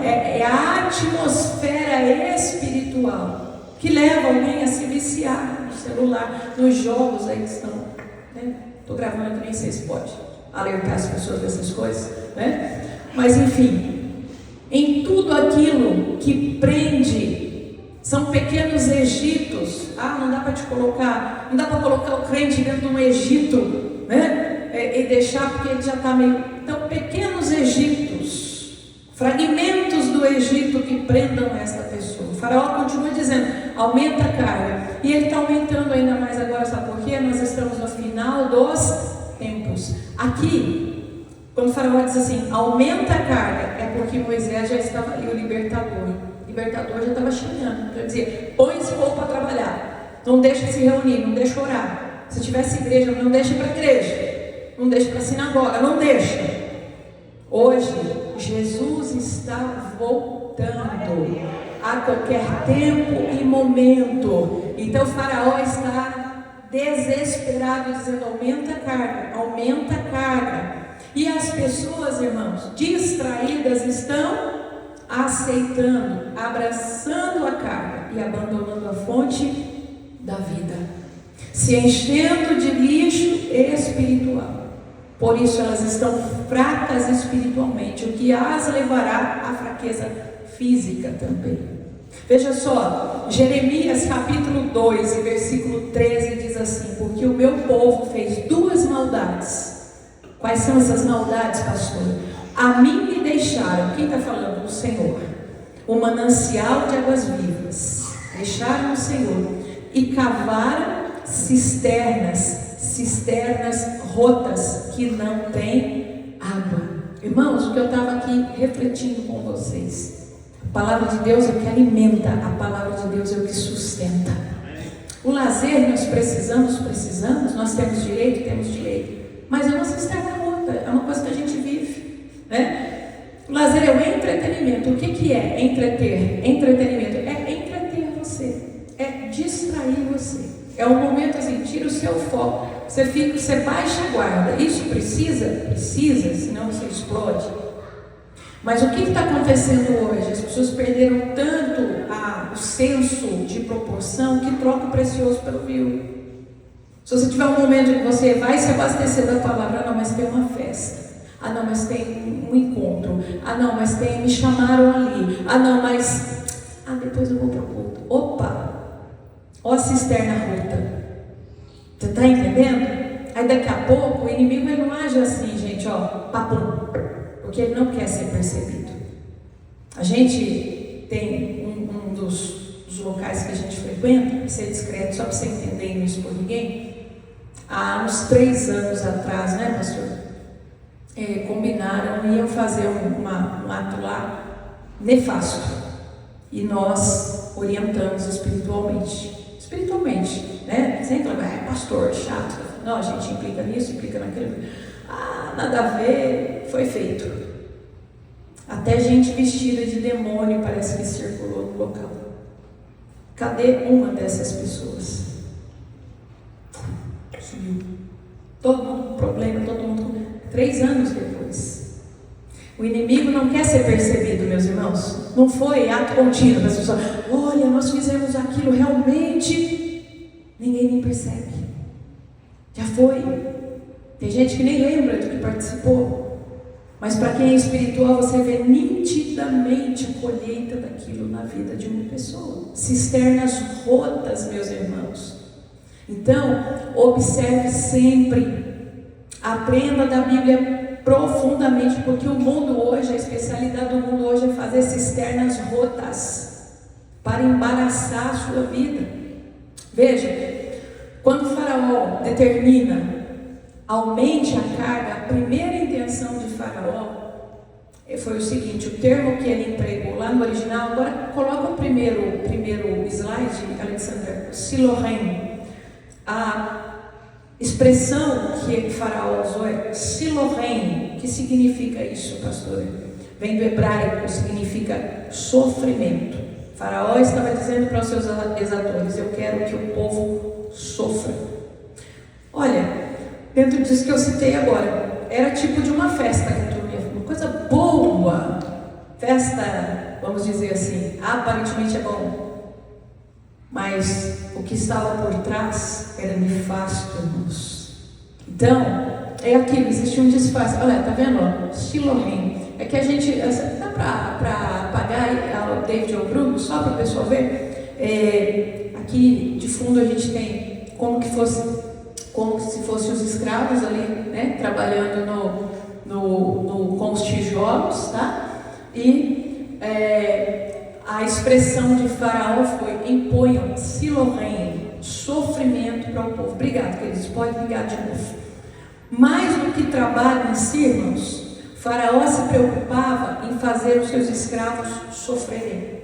É a atmosfera espiritual que leva alguém a se viciar no celular, nos jogos aí que estão. Estou gravando, nem sei se pode alertar as pessoas dessas coisas, Mas enfim, em tudo aquilo que prende, são pequenos Egitos. Não dá para colocar o crente dentro de um Egito, e deixar porque ele já está meio... Então, pequenos Egitos, fragmentos do Egito que prendam esta pessoa. O Faraó continua dizendo, aumenta a carga, e ele está aumentando ainda mais agora, sabe por quê? Nós estamos no final dos tempos. Aqui, quando o Faraó diz assim, aumenta a carga, é porque Moisés já estava ali, o libertador já estava chegando, quer dizer, põe esse povo para trabalhar, não deixa se reunir, não deixa orar. Se tivesse igreja, não deixa para a igreja, não deixa para a sinagoga, não deixa. Hoje, Jesus está voltando a qualquer tempo e momento. Então, o Faraó está desesperado, dizendo, aumenta a carga. E as pessoas, irmãos, distraídas estão aceitando, abraçando a carga e abandonando a fonte da vida, se enchendo de lixo espiritual. Por isso elas estão fracas espiritualmente, o que as levará à fraqueza física também. Veja só, Jeremias capítulo 2, versículo 13 diz assim, porque o meu povo fez duas maldades. Quais são essas maldades, pastor? A mim me deixaram, quem está falando? O Senhor, o manancial de águas vivas. Deixaram o Senhor e cavaram cisternas rotas que não têm água. Irmãos, o que eu estava aqui refletindo com vocês, a palavra de Deus é o que alimenta, a palavra de Deus é o que sustenta. O lazer nós precisamos, nós temos direito, mas é uma cisterna rota, é uma coisa que a gente vive, O lazer é o entretenimento. O que é entreter? Entretenimento é entreter você, é distrair você. É um momento assim, tira o seu foco. Você baixa a guarda. Isso precisa, senão você explode. Mas o que está acontecendo hoje? As pessoas perderam tanto o senso de proporção que troca o precioso pelo vil. Se você tiver um momento em que você vai se abastecer da palavra, não, mas tem uma festa. Não, mas tem um encontro. Não, mas me chamaram ali. Não, mas depois eu vou para o culto. Opa! Ó a cisterna rota. Você está entendendo? Aí daqui a pouco o inimigo ele não age assim, gente, papum, porque ele não quer ser percebido. A gente tem um dos locais que a gente frequenta, para ser discreto, só para você entender e não expor ninguém. Há uns 3 anos atrás, pastor? Combinaram, iam fazer um ato lá nefasto. e nós orientamos espiritualmente, né? Sem falar, pastor, chato. Não, a gente implica nisso, implica naquilo. Nada a ver, foi feito. Até gente vestida de demônio parece que circulou no local. Cadê uma dessas pessoas? Sumiu. Todo mundo com problema, todo mundo com... 3 anos depois. O inimigo não quer ser percebido, meus irmãos. Não foi ato contínuo para as pessoas. Olha, nós fizemos aquilo realmente. Ninguém nem percebe. Já foi. Tem gente que nem lembra do que participou. Mas para quem é espiritual, você vê nitidamente a colheita daquilo na vida de uma pessoa. Cisternas rotas, meus irmãos. Então, observe sempre. Aprenda da Bíblia profundamente, porque o mundo hoje, a especialidade do mundo hoje é fazer cisternas rotas para embaraçar a sua vida. Veja, quando o faraó determina aumente a carga, a primeira intenção de faraó foi o seguinte, o termo que ele empregou lá no original, agora coloca o primeiro slide, Alexandre, Silohem. A expressão que o faraó usou é Silohem. Que significa isso, pastor? Vem do hebraico, significa sofrimento. O faraó estava dizendo para os seus exatores, eu quero que o povo sofra. Olha, dentro disso que eu citei agora, era tipo de uma festa que turma, uma coisa boa, festa, vamos dizer assim, aparentemente é bom. Mas o que estava por trás era nefasto, irmãos. Então, é aquilo, existe um disfarce. Olha, tá vendo? Silohem. É que a gente, dá para apagar o David ou o Bruno, só para o pessoal ver. Aqui de fundo a gente tem como se fossem os escravos ali, né? Trabalhando com os tijolos, tá? E a expressão de faraó foi: imponham Silohem, sofrimento para o povo. Obrigado, queridos, pode ligar de novo. Mais do que trabalho em si, irmãos, faraó se preocupava em fazer os seus escravos sofrerem,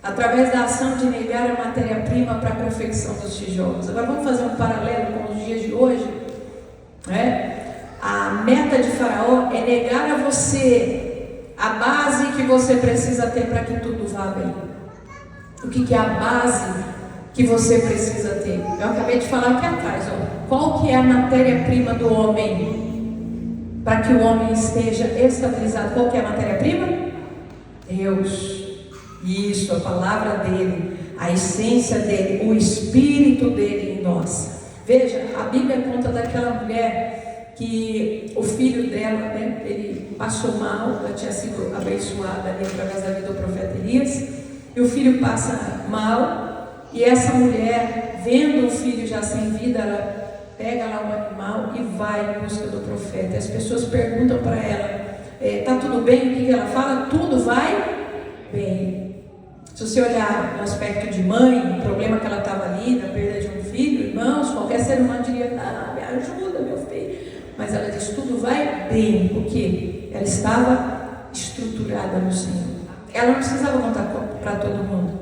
através da ação de negar a matéria-prima para a confecção dos tijolos. Agora vamos fazer um paralelo com os dias de hoje, né? A meta de faraó é negar a você a base que você precisa ter para que tudo vá bem. O que é a base que você precisa ter? Eu acabei de falar aqui atrás, qual que é a matéria-prima do homem para que o homem esteja estabilizado? Qual que é a matéria-prima? Deus. Isso, a palavra dele, a essência dele, o espírito dele em nós. Veja, a Bíblia conta daquela mulher que o filho dela, né, ele passou mal, ela tinha sido abençoada ali através da vida do profeta Elias, e o filho passa mal, e essa mulher, vendo o filho já sem vida, ela pega lá um animal e vai em busca do profeta. E as pessoas perguntam para ela, tá tudo bem? O que ela fala? Tudo vai bem. Se você olhar no aspecto de mãe, o problema que ela estava ali, da perda de um filho, irmãos, qualquer ser humano diria, me ajuda, meu filho. Mas ela diz, tudo vai bem, porque ela estava estruturada no Senhor. Ela não precisava contar para todo mundo,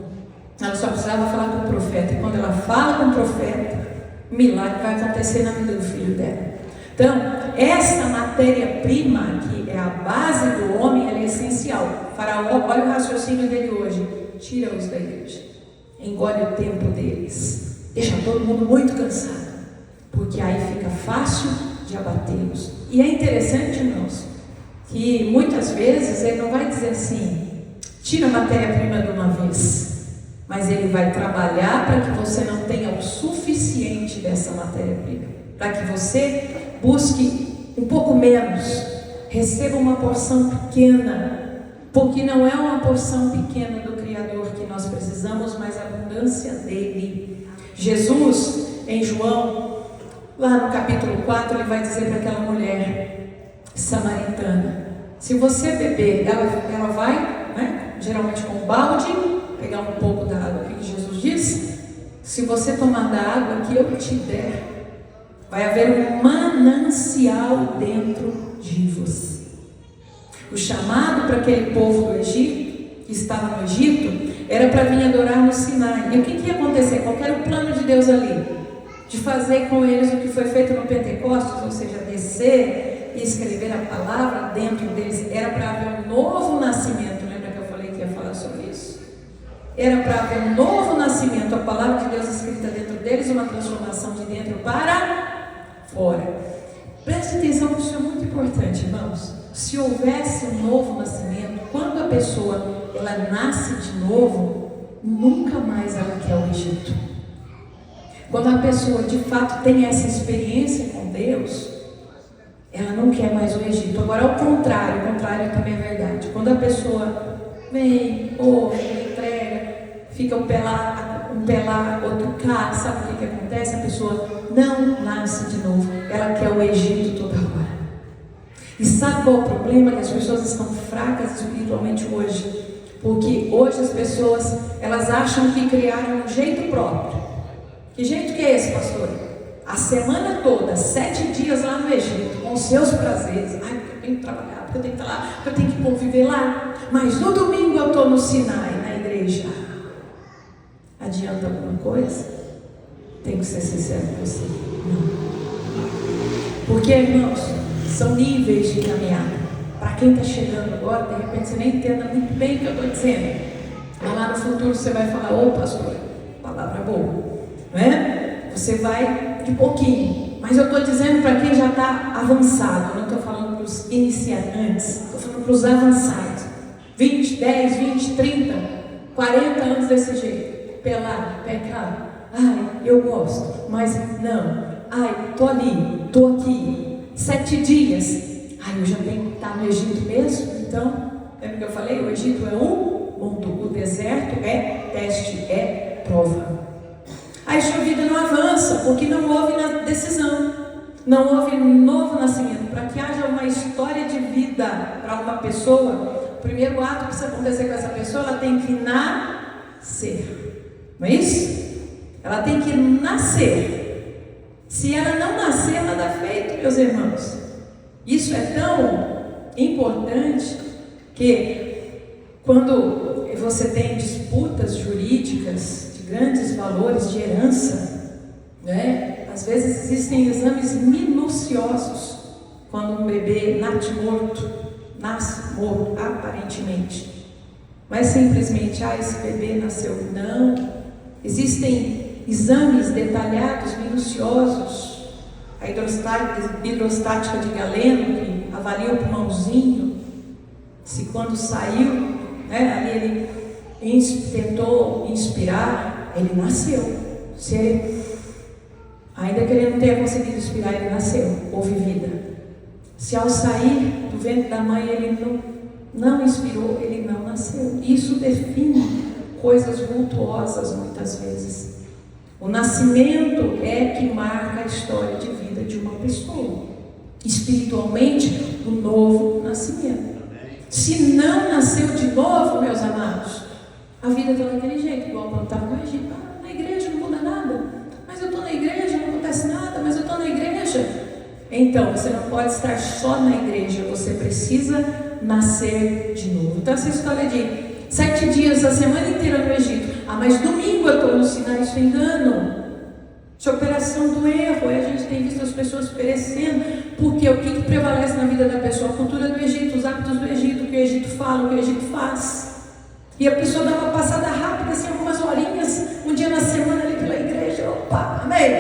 ela só precisava falar com o profeta. E quando ela fala com o profeta, o milagre vai acontecer na vida do filho dela. Então, essa matéria-prima, que é a base do homem, ela é essencial. Faraó, olha o raciocínio dele hoje, tira-os da igreja, engole o tempo deles, deixa todo mundo muito cansado, porque aí fica fácil de abatê-los. E é interessante, irmãos, que muitas vezes ele não vai dizer assim, tira a matéria-prima de uma vez, mas ele vai trabalhar para que você não tenha o suficiente dessa matéria-prima, para que você busque um pouco menos, receba uma porção pequena, porque não é uma porção pequena do Criador que nós precisamos, mas a abundância dele. Jesus, em João, lá no capítulo 4, ele vai dizer para aquela mulher samaritana, se você beber, ela vai, né, geralmente com um balde, pegar um pouco da água. O que Jesus diz? Se você tomar da água que eu te der, vai haver um manancial dentro de você. O chamado para aquele povo do Egito, que estava no Egito, era para vir adorar no Sinai. E o que ia acontecer? Qual era o plano de Deus ali? De fazer com eles o que foi feito no Pentecostes, ou seja, descer e escrever a palavra dentro deles. Era para haver um novo nascimento. Lembra que eu falei que ia falar sobre isso? Era para haver um novo nascimento, a palavra de Deus escrita dentro deles, uma transformação de dentro para fora. Preste atenção, isso é muito importante, irmãos. Se houvesse um novo nascimento, quando a pessoa ela nasce de novo, nunca mais ela quer o Egito. Quando a pessoa de fato tem essa experiência com Deus, ela não quer mais o Egito. Agora, ao contrário, o contrário também é verdade. Quando a pessoa vem, ouve, entrega, fica um pé lá, outro cá, sabe o que acontece? A pessoa não nasce de novo, ela quer o Egito toda hora. E sabe qual é o problema? Que as pessoas estão fracas espiritualmente hoje. Porque hoje as pessoas, elas acham que criaram um jeito próprio. Que jeito que é esse, pastor? A semana toda, 7 dias lá no Egito, com seus prazeres. Ai, porque eu tenho que trabalhar, porque eu tenho que estar lá, porque eu tenho que conviver lá. Mas no domingo eu estou no Sinai, na igreja. Adianta alguma coisa? Tenho que ser sincero com você. Não. Porque, irmãos, são níveis de caminhada. Para quem está chegando agora, de repente você nem entenda muito bem o que eu estou dizendo. Mas lá no futuro você vai falar, ô pastor, palavra boa. Não é? Você vai de pouquinho. Mas eu estou dizendo para quem já está avançado. Eu não estou falando para os iniciantes. Estou falando para os avançados. 20, 10, 20, 30, 40 anos desse jeito. Pelado, pecado. Ai, eu gosto. Mas não. Ai, estou ali, estou aqui. 7 dias. Ai, eu já tenho que estar no Egito mesmo. Então, lembra que eu falei? O Egito é um mundo. O deserto é teste, é prova. Aí sua vida não avança, porque não houve decisão, não houve novo nascimento. Para que haja uma história de vida para uma pessoa, o primeiro ato que precisa acontecer com essa pessoa, ela tem que nascer. Não é isso? Ela tem que nascer. Se ela não nascer, nada feito, meus irmãos. Isso é tão importante que quando você tem disputas jurídicas grandes valores de herança, né? Às vezes existem exames minuciosos quando um bebê nasce morto, aparentemente. Não é simplesmente, esse bebê nasceu. Não. Existem exames detalhados, minuciosos. A hidrostática de Galeno, que avalia o pulmãozinho, se quando saiu, né, ali ele tentou inspirar, ele nasceu. Se ele, ainda que ele não tenha conseguido inspirar, ele nasceu, houve vida. Se ao sair do ventre da mãe ele não inspirou, ele não nasceu. Isso define coisas vultuosas muitas vezes. O nascimento é que marca a história de vida de uma pessoa. Espiritualmente, o novo nascimento. Se não nasceu de novo, meus amados, a vida está daquele jeito, igual quando estava no Egito. Na igreja não muda nada. Mas eu estou na igreja, não acontece nada. Mas eu estou na igreja. Então, você não pode estar só na igreja. Você precisa nascer de novo. Então, essa história de 7 dias, a semana inteira no Egito. Mas domingo eu estou no Sinai, isso é engano. Isso é operação do erro. E a gente tem visto as pessoas perecendo. Porque o que prevalece na vida da pessoa? A cultura do Egito, os hábitos do Egito, o que o Egito fala, o que o Egito faz. E a pessoa dá uma passada rápida, assim, algumas horinhas, um dia na semana ali pela igreja. Opa, amém?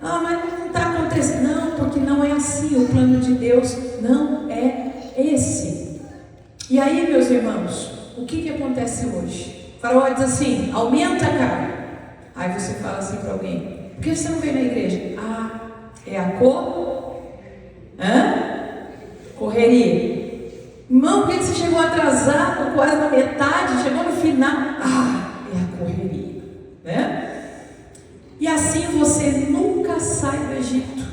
Mas não está acontecendo. Não, porque não é assim. O plano de Deus não é esse. E aí, meus irmãos, o que acontece hoje? O Faraó diz assim, aumenta a carga. Aí você fala assim para alguém, por que você não veio na igreja? É a correria. Irmão, por que você chegou atrasado, quase na metade, chegou no final? É a correria, né? E assim você nunca sai do Egito,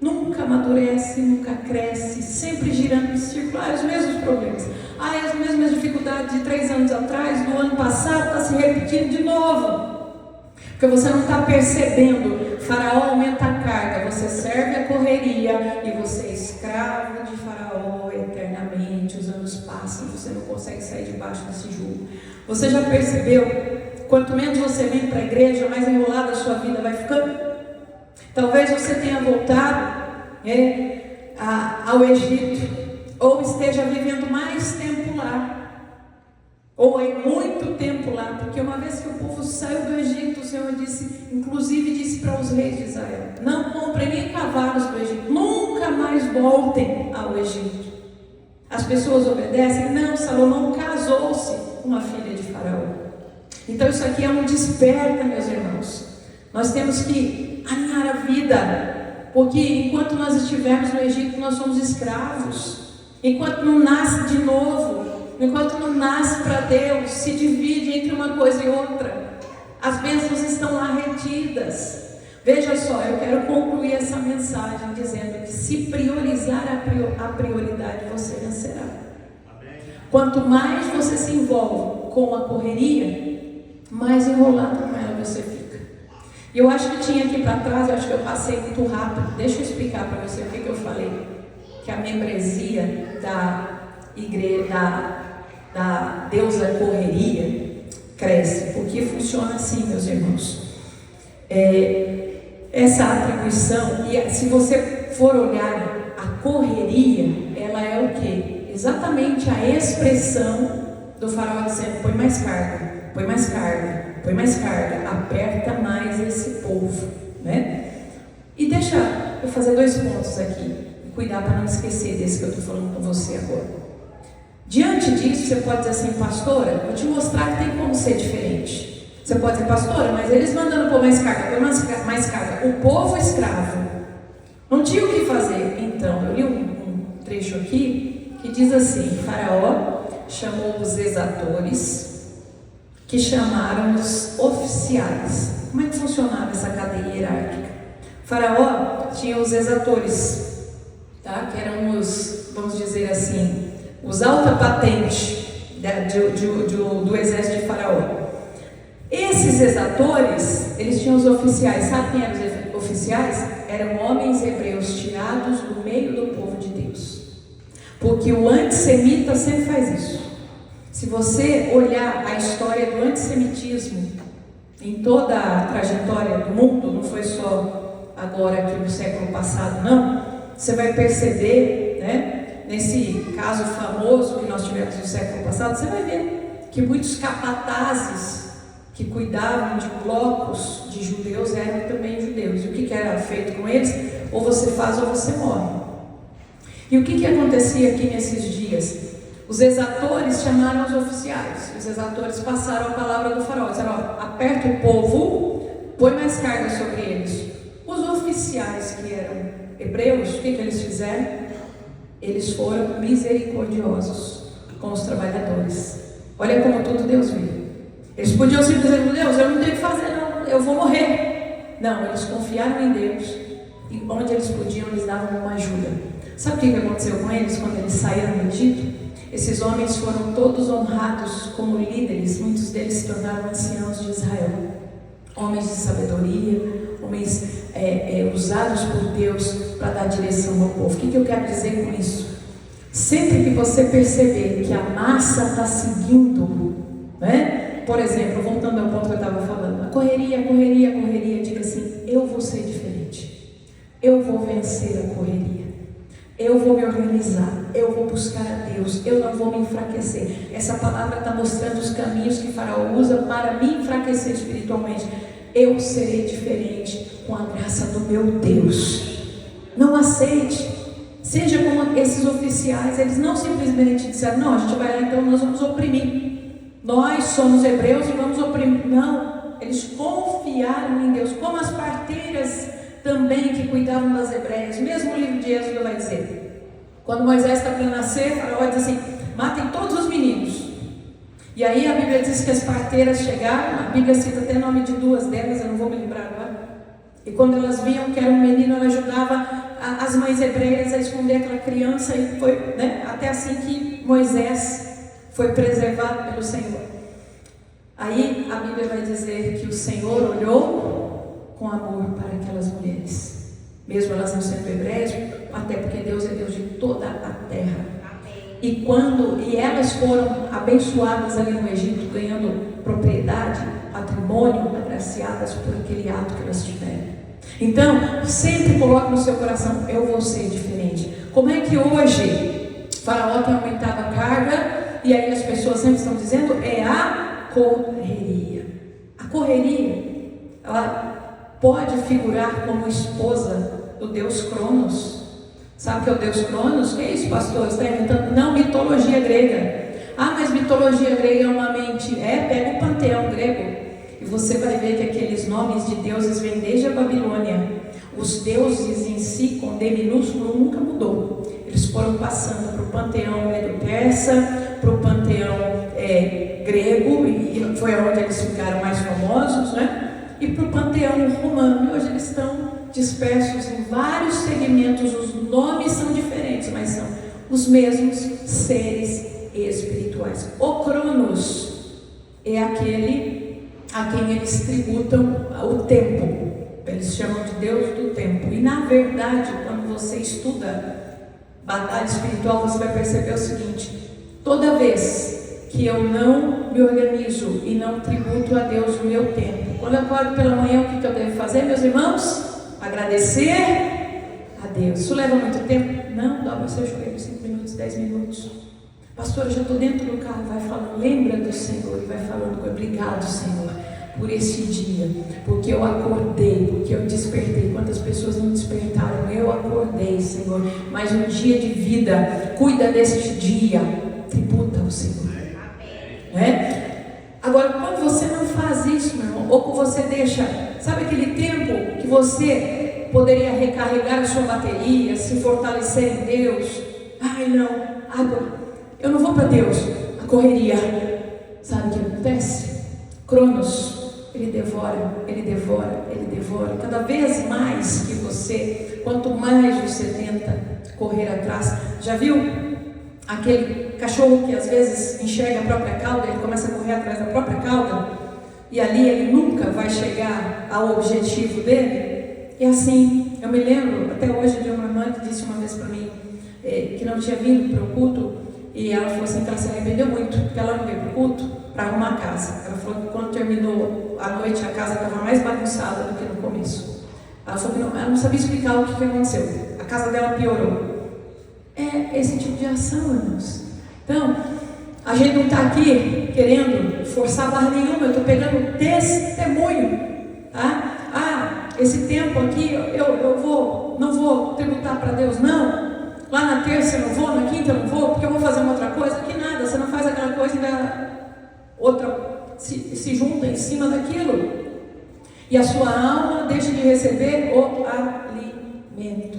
nunca amadurece, nunca cresce, sempre girando em círculo, os mesmos problemas. As mesmas dificuldades de 3 anos atrás, do ano passado, está se repetindo de novo. Porque você não está percebendo. Faraó aumenta a carga, você serve a correria e você é escravo de Faraó eternamente. Os anos passam, você não consegue sair debaixo desse jugo. Você já percebeu? Quanto menos você vem para a igreja, mais enrolada a sua vida vai ficando. Talvez você tenha voltado ao Egito, ou esteja vivendo mais tempo lá, ou é muito tempo lá, porque uma vez que o povo saiu do Egito, o Senhor disse para os reis de Israel: não comprem nem cavalos do Egito, nunca mais voltem ao Egito. As pessoas obedecem? Não, Salomão casou-se com uma filha de Faraó. Então isso aqui é um desperta, meus irmãos. Nós temos que alinhar a vida, porque enquanto nós estivermos no Egito, nós somos escravos. Enquanto não nasce de novo, enquanto não nasce para Deus, se divide entre uma coisa e outra. As bênçãos estão lá retidas. Veja só, eu quero concluir essa mensagem dizendo que se priorizar a prioridade, você vencerá. Quanto mais você se envolve com a correria, mais enrolado com ela você fica. E eu acho que tinha aqui para trás, eu acho que eu passei muito rápido. Deixa eu explicar para você o que eu falei. Que a membresia da igreja, da deusa correria, cresce. Porque funciona assim, meus irmãos. Essa atribuição, e se você for olhar a correria, ela é o quê? Exatamente a expressão do faraó dizendo: põe mais carga, põe mais carga, põe mais carga, aperta mais esse povo, né? E deixa eu fazer 2 pontos aqui, e cuidar para não esquecer desse que eu estou falando com você agora. Diante disso, você pode dizer assim: pastora, vou te mostrar que tem como ser diferente. Você pode dizer: pastora, mas eles mandando pôr mais carga, mais carga. O povo escravo não tinha o que fazer. Então, eu li um trecho aqui que diz assim: Faraó chamou os exatores, que chamaram os oficiais. Como é que funcionava essa cadeia hierárquica? Faraó tinha os exatores, tá? Que eram os, vamos dizer assim, os alta patente do exército de Faraó. Esses exatores, eles tinham os oficiais. Sabe quem eram os oficiais? Eram homens hebreus tirados do meio do povo de Deus. Porque o antissemita sempre faz isso. Se você olhar a história do antissemitismo em toda a trajetória do mundo, não foi só agora aqui no século passado, não, você vai perceber, né, nesse caso famoso que nós tivemos no século passado, você vai ver que muitos capatazes que cuidavam de blocos de judeus eram também judeus. E o que era feito com eles? Ou você faz ou você morre. E o que acontecia aqui nesses dias? Os exatores chamaram os oficiais. Os exatores passaram a palavra do faraó. Disseram: aperta o povo, põe mais carga sobre eles. Os oficiais, que eram hebreus, o que eles fizeram? Eles foram misericordiosos com os trabalhadores. Olha como tudo Deus viu. Eles podiam simplesmente dizer: Deus, eu não tenho o que fazer, não, eu vou morrer. Não, eles confiaram em Deus, e onde eles podiam, eles davam uma ajuda. Sabe o que aconteceu com eles quando eles saíram do Egito? Esses homens foram todos honrados como líderes. Muitos deles se tornaram anciãos de Israel, homens de sabedoria, homens usados por Deus para dar direção ao povo. O que eu quero dizer com isso? Sempre que você perceber que a massa está seguindo, né? Por exemplo, voltando ao ponto que eu estava falando, a correria, diga assim: eu vou ser diferente, eu vou vencer a correria, eu vou me organizar, eu vou buscar a Deus, eu não vou me enfraquecer. Essa palavra está mostrando os caminhos que Faraó usa para me enfraquecer espiritualmente. Eu serei diferente com a graça do meu Deus. Não aceite, seja como esses oficiais. Eles não simplesmente disseram: não, a gente vai lá, então nós vamos oprimir. Nós somos hebreus e vamos oprimir. Não, eles confiaram em Deus, como as parteiras também que cuidavam das hebreias. Mesmo o livro de Êxodo vai dizer, quando Moisés está para nascer, Faraó diz assim: matem todos os meninos. E aí a Bíblia diz que as parteiras chegaram, a Bíblia cita até o nome de 2 delas, eu não vou me lembrar agora. E quando elas viam que era um menino, ela ajudava as mães hebreias a esconder aquela criança, e foi, né, até assim que Moisés foi preservado pelo Senhor. Aí a Bíblia vai dizer que o Senhor olhou com amor para aquelas mulheres, mesmo elas não sendo hebreias, até porque Deus é Deus de toda a terra. e elas foram abençoadas ali no Egito, ganhando propriedade, patrimônio, agraciadas por aquele ato que elas tiveram. Então, sempre coloque no seu coração: eu vou ser diferente. Como é que hoje Faraó tem aumentado a carga, e aí as pessoas sempre estão dizendo: é a correria. A correria, ela pode figurar como esposa do deus Cronos. Sabe o que é o deus Cronos? Que é isso, pastor? Você está inventando? Não, mitologia grega. Ah, mas mitologia grega é uma mentira. Pega o panteão grego e você vai ver que aqueles nomes de deuses vêm desde a Babilônia. Os deuses em si, com D minúsculo, nunca mudou. Eles foram passando para o panteão medo-persa, para o panteão grego, e foi onde eles ficaram mais famosos, né? E para o panteão romano. E hoje eles estão dispersos em vários segmentos. Os nomes são diferentes, mas são os mesmos seres espirituais. O Cronos é aquele a quem eles tributam o tempo. Eles chamam de Deus do tempo. E na verdade, quando você estuda batalha espiritual, você vai perceber o seguinte: toda vez que eu não me organizo e não tributo a Deus o meu tempo, quando eu acordo pela manhã, o que eu devo fazer, meus irmãos? Agradecer a Deus. Isso leva muito tempo? Não, dobra o seu joelho, 5 minutos, 10 minutos. Pastor, eu já estou dentro do carro, vai falando, lembra do Senhor, e vai falando: obrigado, Senhor, por esse dia, porque eu acordei, porque eu despertei. Quantas pessoas não despertaram? Eu acordei, Senhor, mais um dia de vida. Cuida deste dia, tributa ao Senhor. Agora, quando você não faz isso, meu irmão, ou que você deixa, sabe aquele tempo que você poderia recarregar a sua bateria, se fortalecer em Deus? Ai não, eu não vou para Deus. A correria, sabe o que acontece? Cronos, ele devora, ele devora, ele devora. Cada vez mais que você, quanto mais você tenta correr atrás. Já viu aquele cachorro que às vezes enxerga a própria cauda, ele começa a correr atrás da própria cauda, e ali ele nunca vai chegar ao objetivo dele? E assim, eu me lembro até hoje de uma irmã que disse uma vez para mim que não tinha vindo para o culto, e ela falou assim que ela se arrependeu muito, porque ela não veio para o culto para arrumar a casa. Ela falou que quando terminou a noite, a casa estava mais bagunçada do que no começo. Ela falou que ela não sabia explicar o que aconteceu. A casa dela piorou. É esse tipo de ação, irmãos. Então, a gente não está aqui querendo forçar barra nenhuma. Eu estou pegando testemunho, tá? Esse tempo aqui não vou tributar para Deus, não. Lá na terça eu não vou, na quinta eu não vou, porque eu vou fazer uma outra coisa. Que nada, você não faz aquela coisa e ainda outra se junta em cima daquilo. E a sua alma deixa de receber o alimento.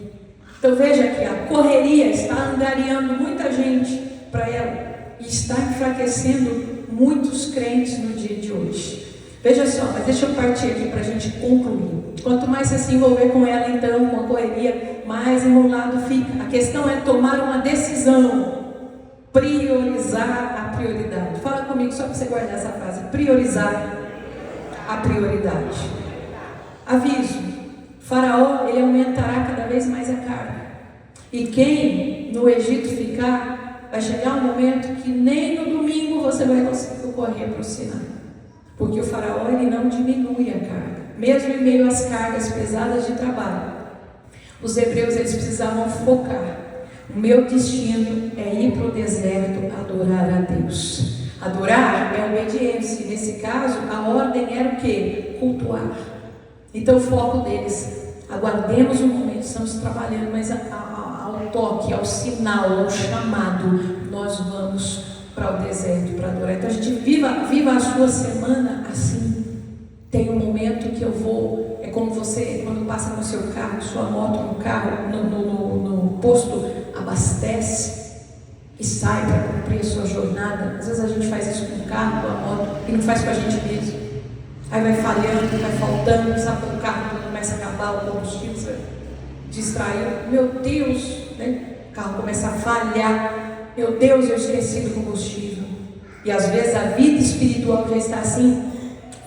Então veja que a correria está angariando muita gente para ela e está enfraquecendo muitos crentes no dia de hoje. Veja só, mas deixa eu partir aqui para a gente concluir. Quanto mais você se envolver com ela, então, com a correria, mais enrolado fica. A questão é tomar uma decisão, priorizar a prioridade. Fala comigo só para você guardar essa frase: priorizar a prioridade. Aviso: Faraó, ele aumentará cada vez mais a carga. E quem no Egito ficar, vai chegar um momento que nem no domingo você vai conseguir correr para o Sinai. Porque o Faraó, ele não diminui a carga. Mesmo em meio às cargas pesadas de trabalho, os hebreus, eles precisavam focar. O meu destino é ir para o deserto adorar a Deus. Adorar é obediência. Nesse caso, a ordem era o quê? Cultuar. Então o foco deles: aguardemos um momento, estamos trabalhando, mas ao toque, ao sinal, ao chamado, nós vamos para o deserto para adorar. Então a gente viva a sua semana assim. Tem um momento que eu vou, é como você, quando passa no seu carro, sua moto no carro, no posto, abastece e sai para cumprir a sua jornada. Às vezes a gente faz isso com o carro, com a moto, e não faz com a gente mesmo. Aí vai falhando, vai faltando, sabe quando o carro começa a acabar o combustível, você distraiu, meu Deus, né? O carro começa a falhar, meu Deus, eu esqueci do combustível. E às vezes a vida espiritual já está assim,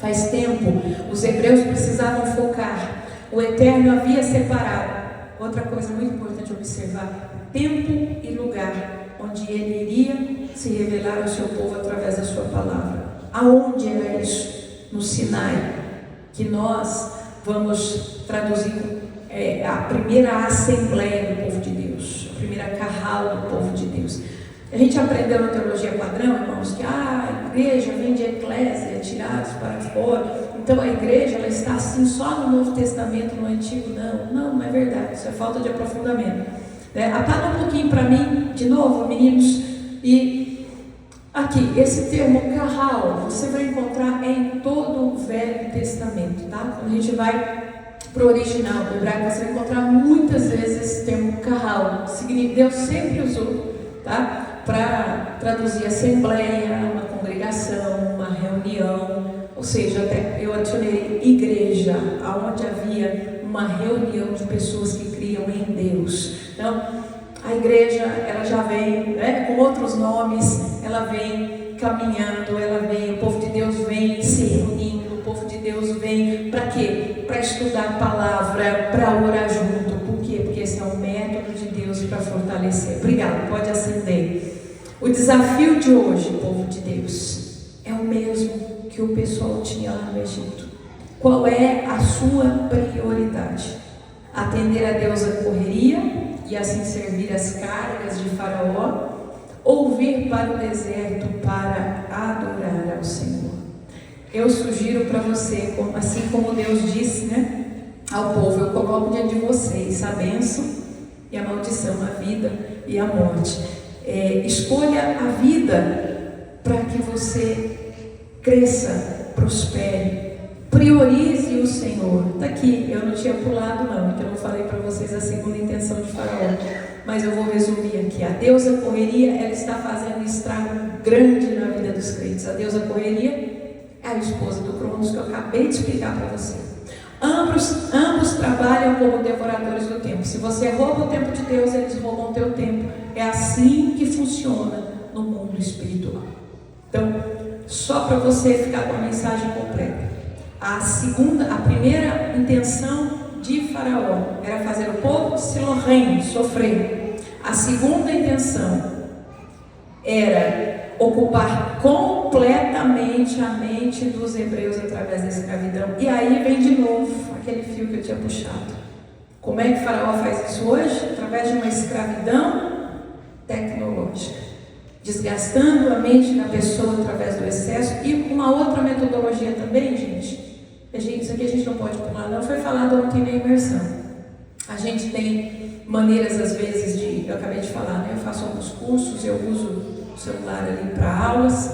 faz tempo. Os hebreus precisavam focar, o Eterno havia separado. Outra coisa muito importante observar: tempo e lugar onde Ele iria se revelar ao seu povo através da sua palavra. Aonde era isso? No Sinai, que nós vamos traduzir a primeira assembleia do povo de Deus, a primeira carral do povo de Deus. A gente aprendeu na teologia padrão, irmãos, que a igreja vem de eclésia, tirados para fora. Então a igreja ela está assim só no Novo Testamento, no Antigo. Não é verdade, isso é falta de aprofundamento. Apaga um pouquinho para mim, de novo, meninos. E aqui, esse termo carral, você vai encontrar em todo o Velho Testamento, tá? Quando a gente vai para o original do hebraico, você vai encontrar muitas vezes esse termo carral. Deus sempre usou, tá? Para traduzir assembleia, uma congregação, uma reunião, ou seja, até eu adicionei igreja, aonde havia uma reunião de pessoas que criam em Deus. Então, a igreja, ela já vem, com outros nomes, ela vem caminhando, o povo de Deus vem se reunindo, o povo de Deus vem para quê? Para estudar a palavra, para orar junto. Por quê? Porque esse é o método de Deus para fortalecer. Obrigado, pode acender. O desafio de hoje, povo de Deus, é o mesmo que o pessoal tinha lá no Egito. Qual é a sua prioridade? Atender a Deus a correria e assim servir as cargas de Faraó, ou vir para o deserto para adorar ao Senhor? Eu sugiro para você, assim como Deus disse, ao povo: eu coloco diante de vocês a bênção e a maldição, a vida e a morte. Escolha a vida para que você cresça, prospere, priorize o Senhor. Está aqui, eu não tinha pulado não, então eu não falei para vocês a segunda intenção de Faraó, mas eu vou resumir aqui. A deusa correria, ela está fazendo um estrago grande na vida dos crentes. A deusa correria é a esposa do Cronos, que eu acabei de explicar para você. Ambos trabalham como devoradores do tempo. Se você rouba o tempo de Deus, eles roubam o teu tempo. É assim que funciona no mundo espiritual. Então, só para você ficar com a mensagem completa. A primeira intenção de Faraó era fazer o povo silorrem, sofrer. A segunda intenção era ocupar completamente a mente dos hebreus através da escravidão. E aí vem de novo aquele fio que eu tinha puxado. Como é que Faraó faz isso hoje? Através de uma escravidão tecnológica, desgastando a mente da pessoa através do excesso. E uma outra metodologia também, gente, isso aqui a gente não pode pular, não foi falado ontem na imersão. A gente tem maneiras, às vezes, eu acabei de falar, eu faço alguns cursos, eu uso o celular ali para aulas,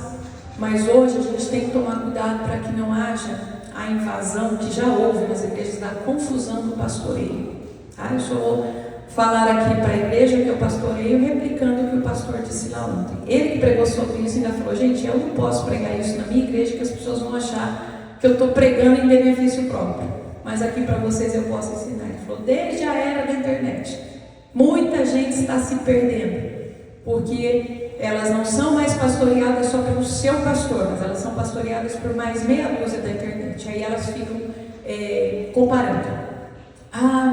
mas hoje a gente tem que tomar cuidado para que não haja a invasão que já houve nas igrejas da confusão do pastoreio. Eu só vou falar aqui para a igreja que eu pastoreio, replicando o que o pastor disse lá ontem. Ele que pregou sobre isso ainda falou: gente, eu não posso pregar isso na minha igreja, que as pessoas vão achar que eu estou pregando em benefício próprio, mas aqui para vocês eu posso ensinar. Ele falou: desde a era da internet, muita gente está se perdendo, porque elas não são mais pastoreadas só pelo seu pastor, mas elas são pastoreadas por mais meia dúzia da internet. Aí elas ficam comparando.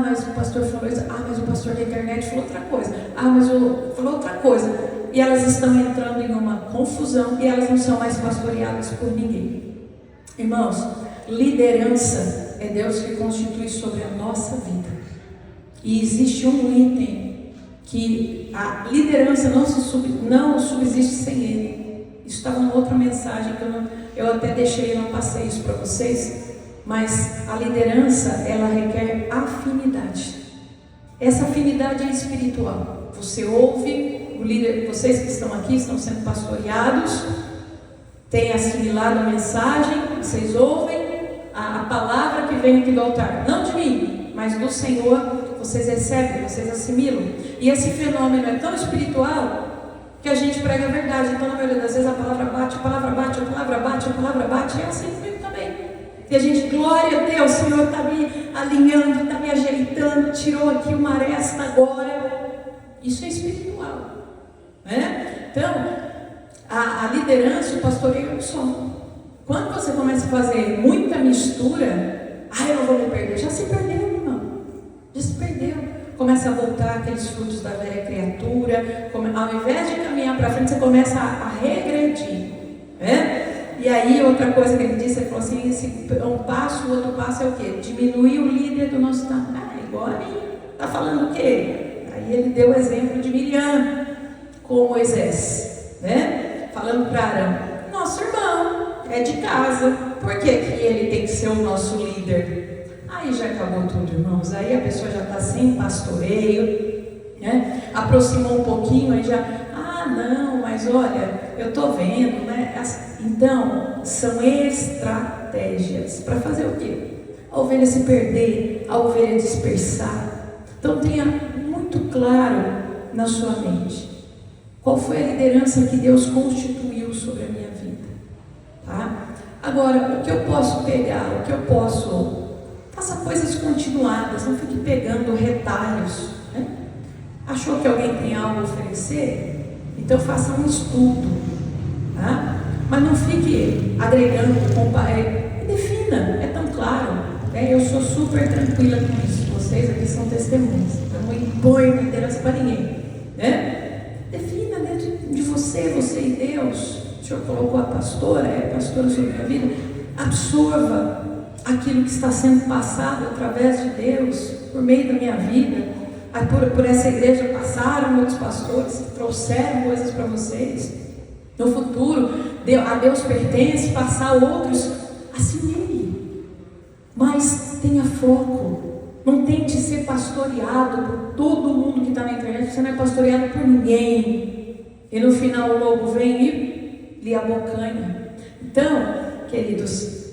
Mas o pastor falou isso. Mas o pastor da internet falou outra coisa. Mas falou outra coisa. E elas estão entrando em uma confusão e elas não são mais pastoreadas por ninguém. Irmãos, liderança é Deus que constitui sobre a nossa vida. E existe um item que a liderança não subsiste sem ele. Isso estava em outra mensagem que eu até deixei, eu não passei isso para vocês. Mas a liderança, ela requer afinidade. Essa afinidade é espiritual. Você ouve o líder, vocês que estão aqui estão sendo pastoreados, têm assimilado a mensagem, vocês ouvem a palavra que vem aqui do altar, não de mim, mas do Senhor. Vocês recebem, vocês assimilam. E esse fenômeno é tão espiritual que a gente prega a verdade. Então, na maioria das vezes, a palavra bate, a palavra bate, a palavra bate, a palavra bate. E é assim comigo também. E a gente, glória a Deus, o Senhor está me alinhando, está me ajeitando, tirou aqui uma aresta agora. Isso é espiritual, né? Então, a liderança, o pastoreio é um som. Quando você começa a fazer muita mistura, eu não vou me perder. Já se perdeu, irmão. Já se perdeu. Começa começa a voltar aqueles frutos da velha criatura, ao invés de caminhar para frente, você começa a regredir, né? E aí outra coisa que ele disse, ele falou assim, um passo, o outro passo é o quê? Diminuir o líder do nosso tamanho. Igual a mim, está falando o quê? Aí ele deu o exemplo de Miriam com Moisés, né? Falando para Arão, nosso irmão, é de casa, por que ele tem que ser o nosso líder? Aí já acabou tudo, irmãos. Aí a pessoa já está sem pastoreio, né? Aproximou um pouquinho, aí já, não, mas olha, eu estou vendo, né? Então, são estratégias para fazer o quê? A ovelha se perder, a ovelha dispersar. Então tenha muito claro na sua mente qual foi a liderança que Deus constituiu sobre a minha vida, tá? Agora, o que eu posso pegar, faça coisas continuadas, não fique pegando retalhos, né? Achou que alguém tem algo a oferecer? Então faça um estudo, tá? Mas não fique agregando, defina, é tão claro, né? Eu sou super tranquila com isso, vocês aqui são testemunhas, eu não imponho liderança para ninguém, né? Defina dentro de você e Deus. O Senhor colocou a pastora, pastora sobre a vida, absorva aquilo que está sendo passado através de Deus, por meio da minha vida. Por essa igreja passaram outros pastores que trouxeram coisas para vocês. No futuro, a Deus pertence passar outros, assimile, mas tenha foco. Não tente ser pastoreado por todo mundo que está na internet. Você não é pastoreado por ninguém. E no final o lobo vem e lhe abocanha. Então, queridos,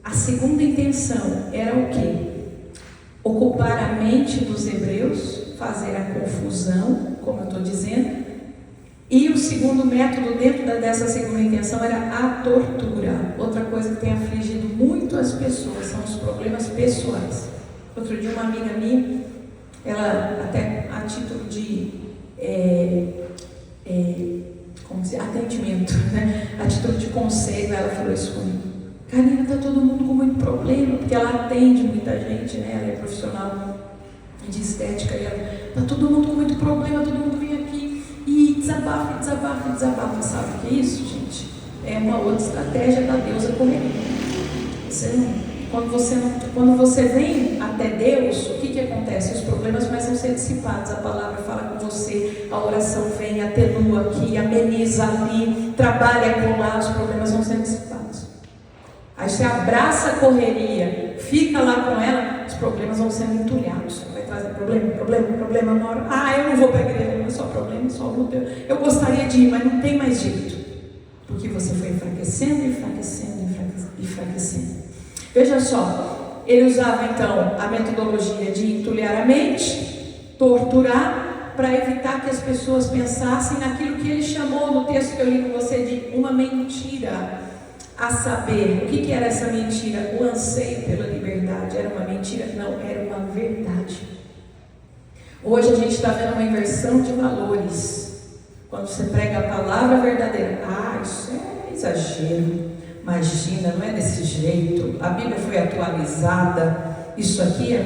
a segunda intenção era o quê? Ocupar a mente dos hebreus, fazer a confusão, como eu estou dizendo. E o segundo método dentro dessa segunda intenção era a tortura. Outra coisa que tem afligido muito as pessoas são os problemas pessoais. Outro dia uma amiga minha, ela até a título de atendimento, né? A título de conselho, ela falou isso comigo. Karina, está todo mundo com muito problema, porque ela atende muita gente, né? Ela é profissional de estética, e ela, está todo mundo com muito problema, todo mundo vem aqui e desabafa, sabe o que é isso, gente? É uma outra estratégia da deusa correria. Quando você vem até Deus, o que acontece? Os problemas começam a ser dissipados, a palavra fala com você, a oração vem, atenua aqui, ameniza ali, trabalha com lá, os problemas vão sendo dissipados. Aí você abraça a correria, fica lá com ela, os problemas vão sendo entulhados. Vai trazer problema na hora. Eu não vou para a igreja, não é só problema, só luta. Eu gostaria de ir, mas não tem mais jeito. Porque você foi enfraquecendo. Veja só, ele usava então a metodologia de entulhar a mente, torturar, para evitar que as pessoas pensassem naquilo que ele chamou no texto que eu li com você de uma mentira. A saber, o que era essa mentira? O anseio pela liberdade. Era uma mentira? Não, era uma verdade. Hoje a gente está vendo uma inversão de valores. Quando você prega a palavra verdadeira, isso é exagero. Imagina, não é desse jeito. A Bíblia foi atualizada. Isso aqui é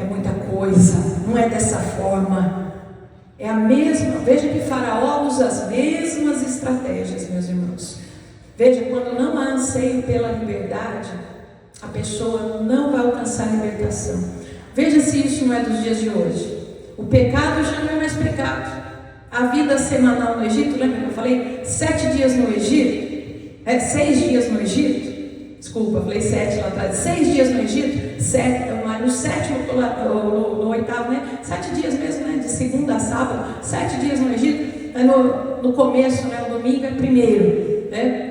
muita coisa. Não é dessa forma. É a mesma. Veja que Faraó usa as mesmas estratégias, meus irmãos. Veja, quando não há anseio pela liberdade, a pessoa não vai alcançar a libertação. Veja se isso não é dos dias de hoje. O pecado já não é mais pecado. A vida semanal no Egito, lembra que eu falei? 7 dias no Egito? 6 dias no Egito? Desculpa, eu falei 7 lá atrás. 6 dias no Egito? 7, no sétimo, no oitavo, né? 7 dias mesmo, né? De segunda a sábado. 7 dias no Egito. No começo, né? O domingo é primeiro, né?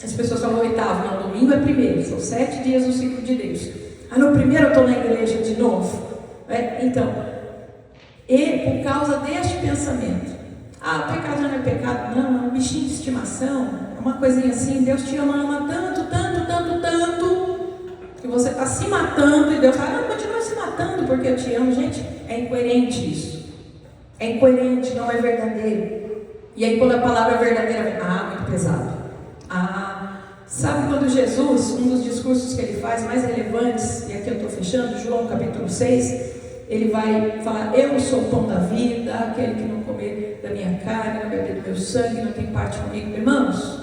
As pessoas falam oitavo, não, domingo é primeiro, são 7 dias no ciclo de Deus. No primeiro eu estou na igreja de novo. Então, e por causa deste pensamento, o pecado não é pecado, não, é um bichinho de estimação, é uma coisinha assim, Deus te ama tanto, que você está se matando e Deus fala, não, continua se matando porque eu te amo. Gente, é incoerente isso. É incoerente, não é verdadeiro. E aí quando a palavra é verdadeira, muito pesado. Sabe quando Jesus, um dos discursos que ele faz mais relevantes, e aqui eu estou fechando, João capítulo 6, ele vai falar: eu sou o pão da vida, aquele que não comer da minha carne, não beber do meu sangue, não tem parte comigo. Irmãos,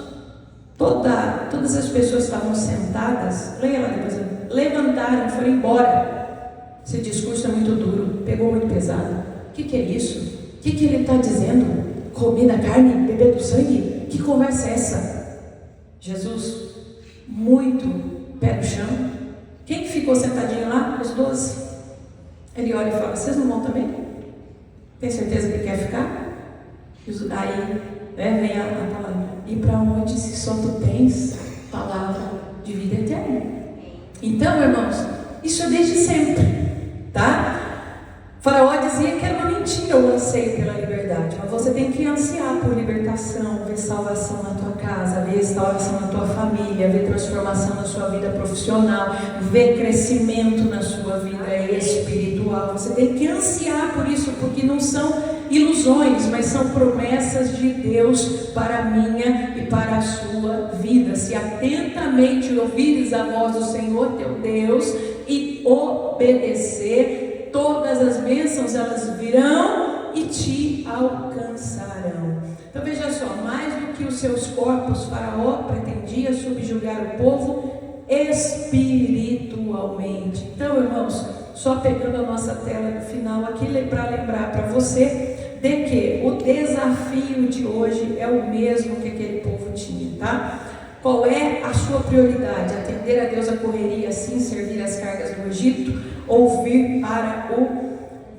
todas as pessoas estavam sentadas, leia lá depois, levantaram, foram embora. Esse discurso é muito duro, pegou muito pesado. O que é isso? O que ele está dizendo? Comer da carne, beber do sangue? Que conversa é essa? Jesus, muito pé no chão. Quem que ficou sentadinho lá? Os 12. Ele olha e fala: vocês não vão também? Tem certeza que quer ficar? Aí vem a palavra: e para onde se só tu tens palavra de vida eterna? Então, irmãos, isso é desde sempre, tá? Faraó dizia que era uma mentira o anseio pela liberdade, mas você tem que ansiar por libertação, ver salvação na tua casa, ver restauração na tua família, ver transformação na sua vida profissional, ver crescimento na sua vida espiritual. Você tem que ansiar por isso, porque não são ilusões, mas são promessas de Deus para a minha e para a sua vida. Se atentamente ouvires a voz do Senhor teu Deus e obedecer, todas as bênçãos elas virão e te alcançarão. Então veja só, mais do que os seus corpos, Faraó pretendia subjugar o povo espiritualmente. Então, irmãos, só pegando a nossa tela no final aqui para lembrar para você de que o desafio de hoje é o mesmo que aquele povo tinha, tá? Qual é a sua prioridade? Atender a Deus a correria, assim, servir as cargas do Egito, ou vir para o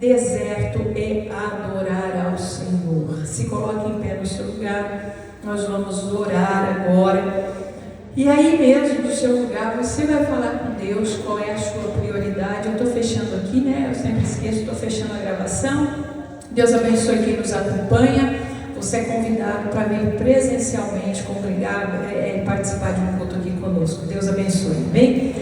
deserto e adorar ao Senhor? Se coloque em pé no seu lugar, nós vamos orar agora. E aí mesmo do seu lugar, você vai falar com Deus qual é a sua prioridade. Eu estou fechando aqui, né? Eu sempre esqueço, estou fechando a gravação. Deus abençoe quem nos acompanha. Você é convidado para vir presencialmente, congregar, participar de um culto aqui conosco. Deus abençoe, amém?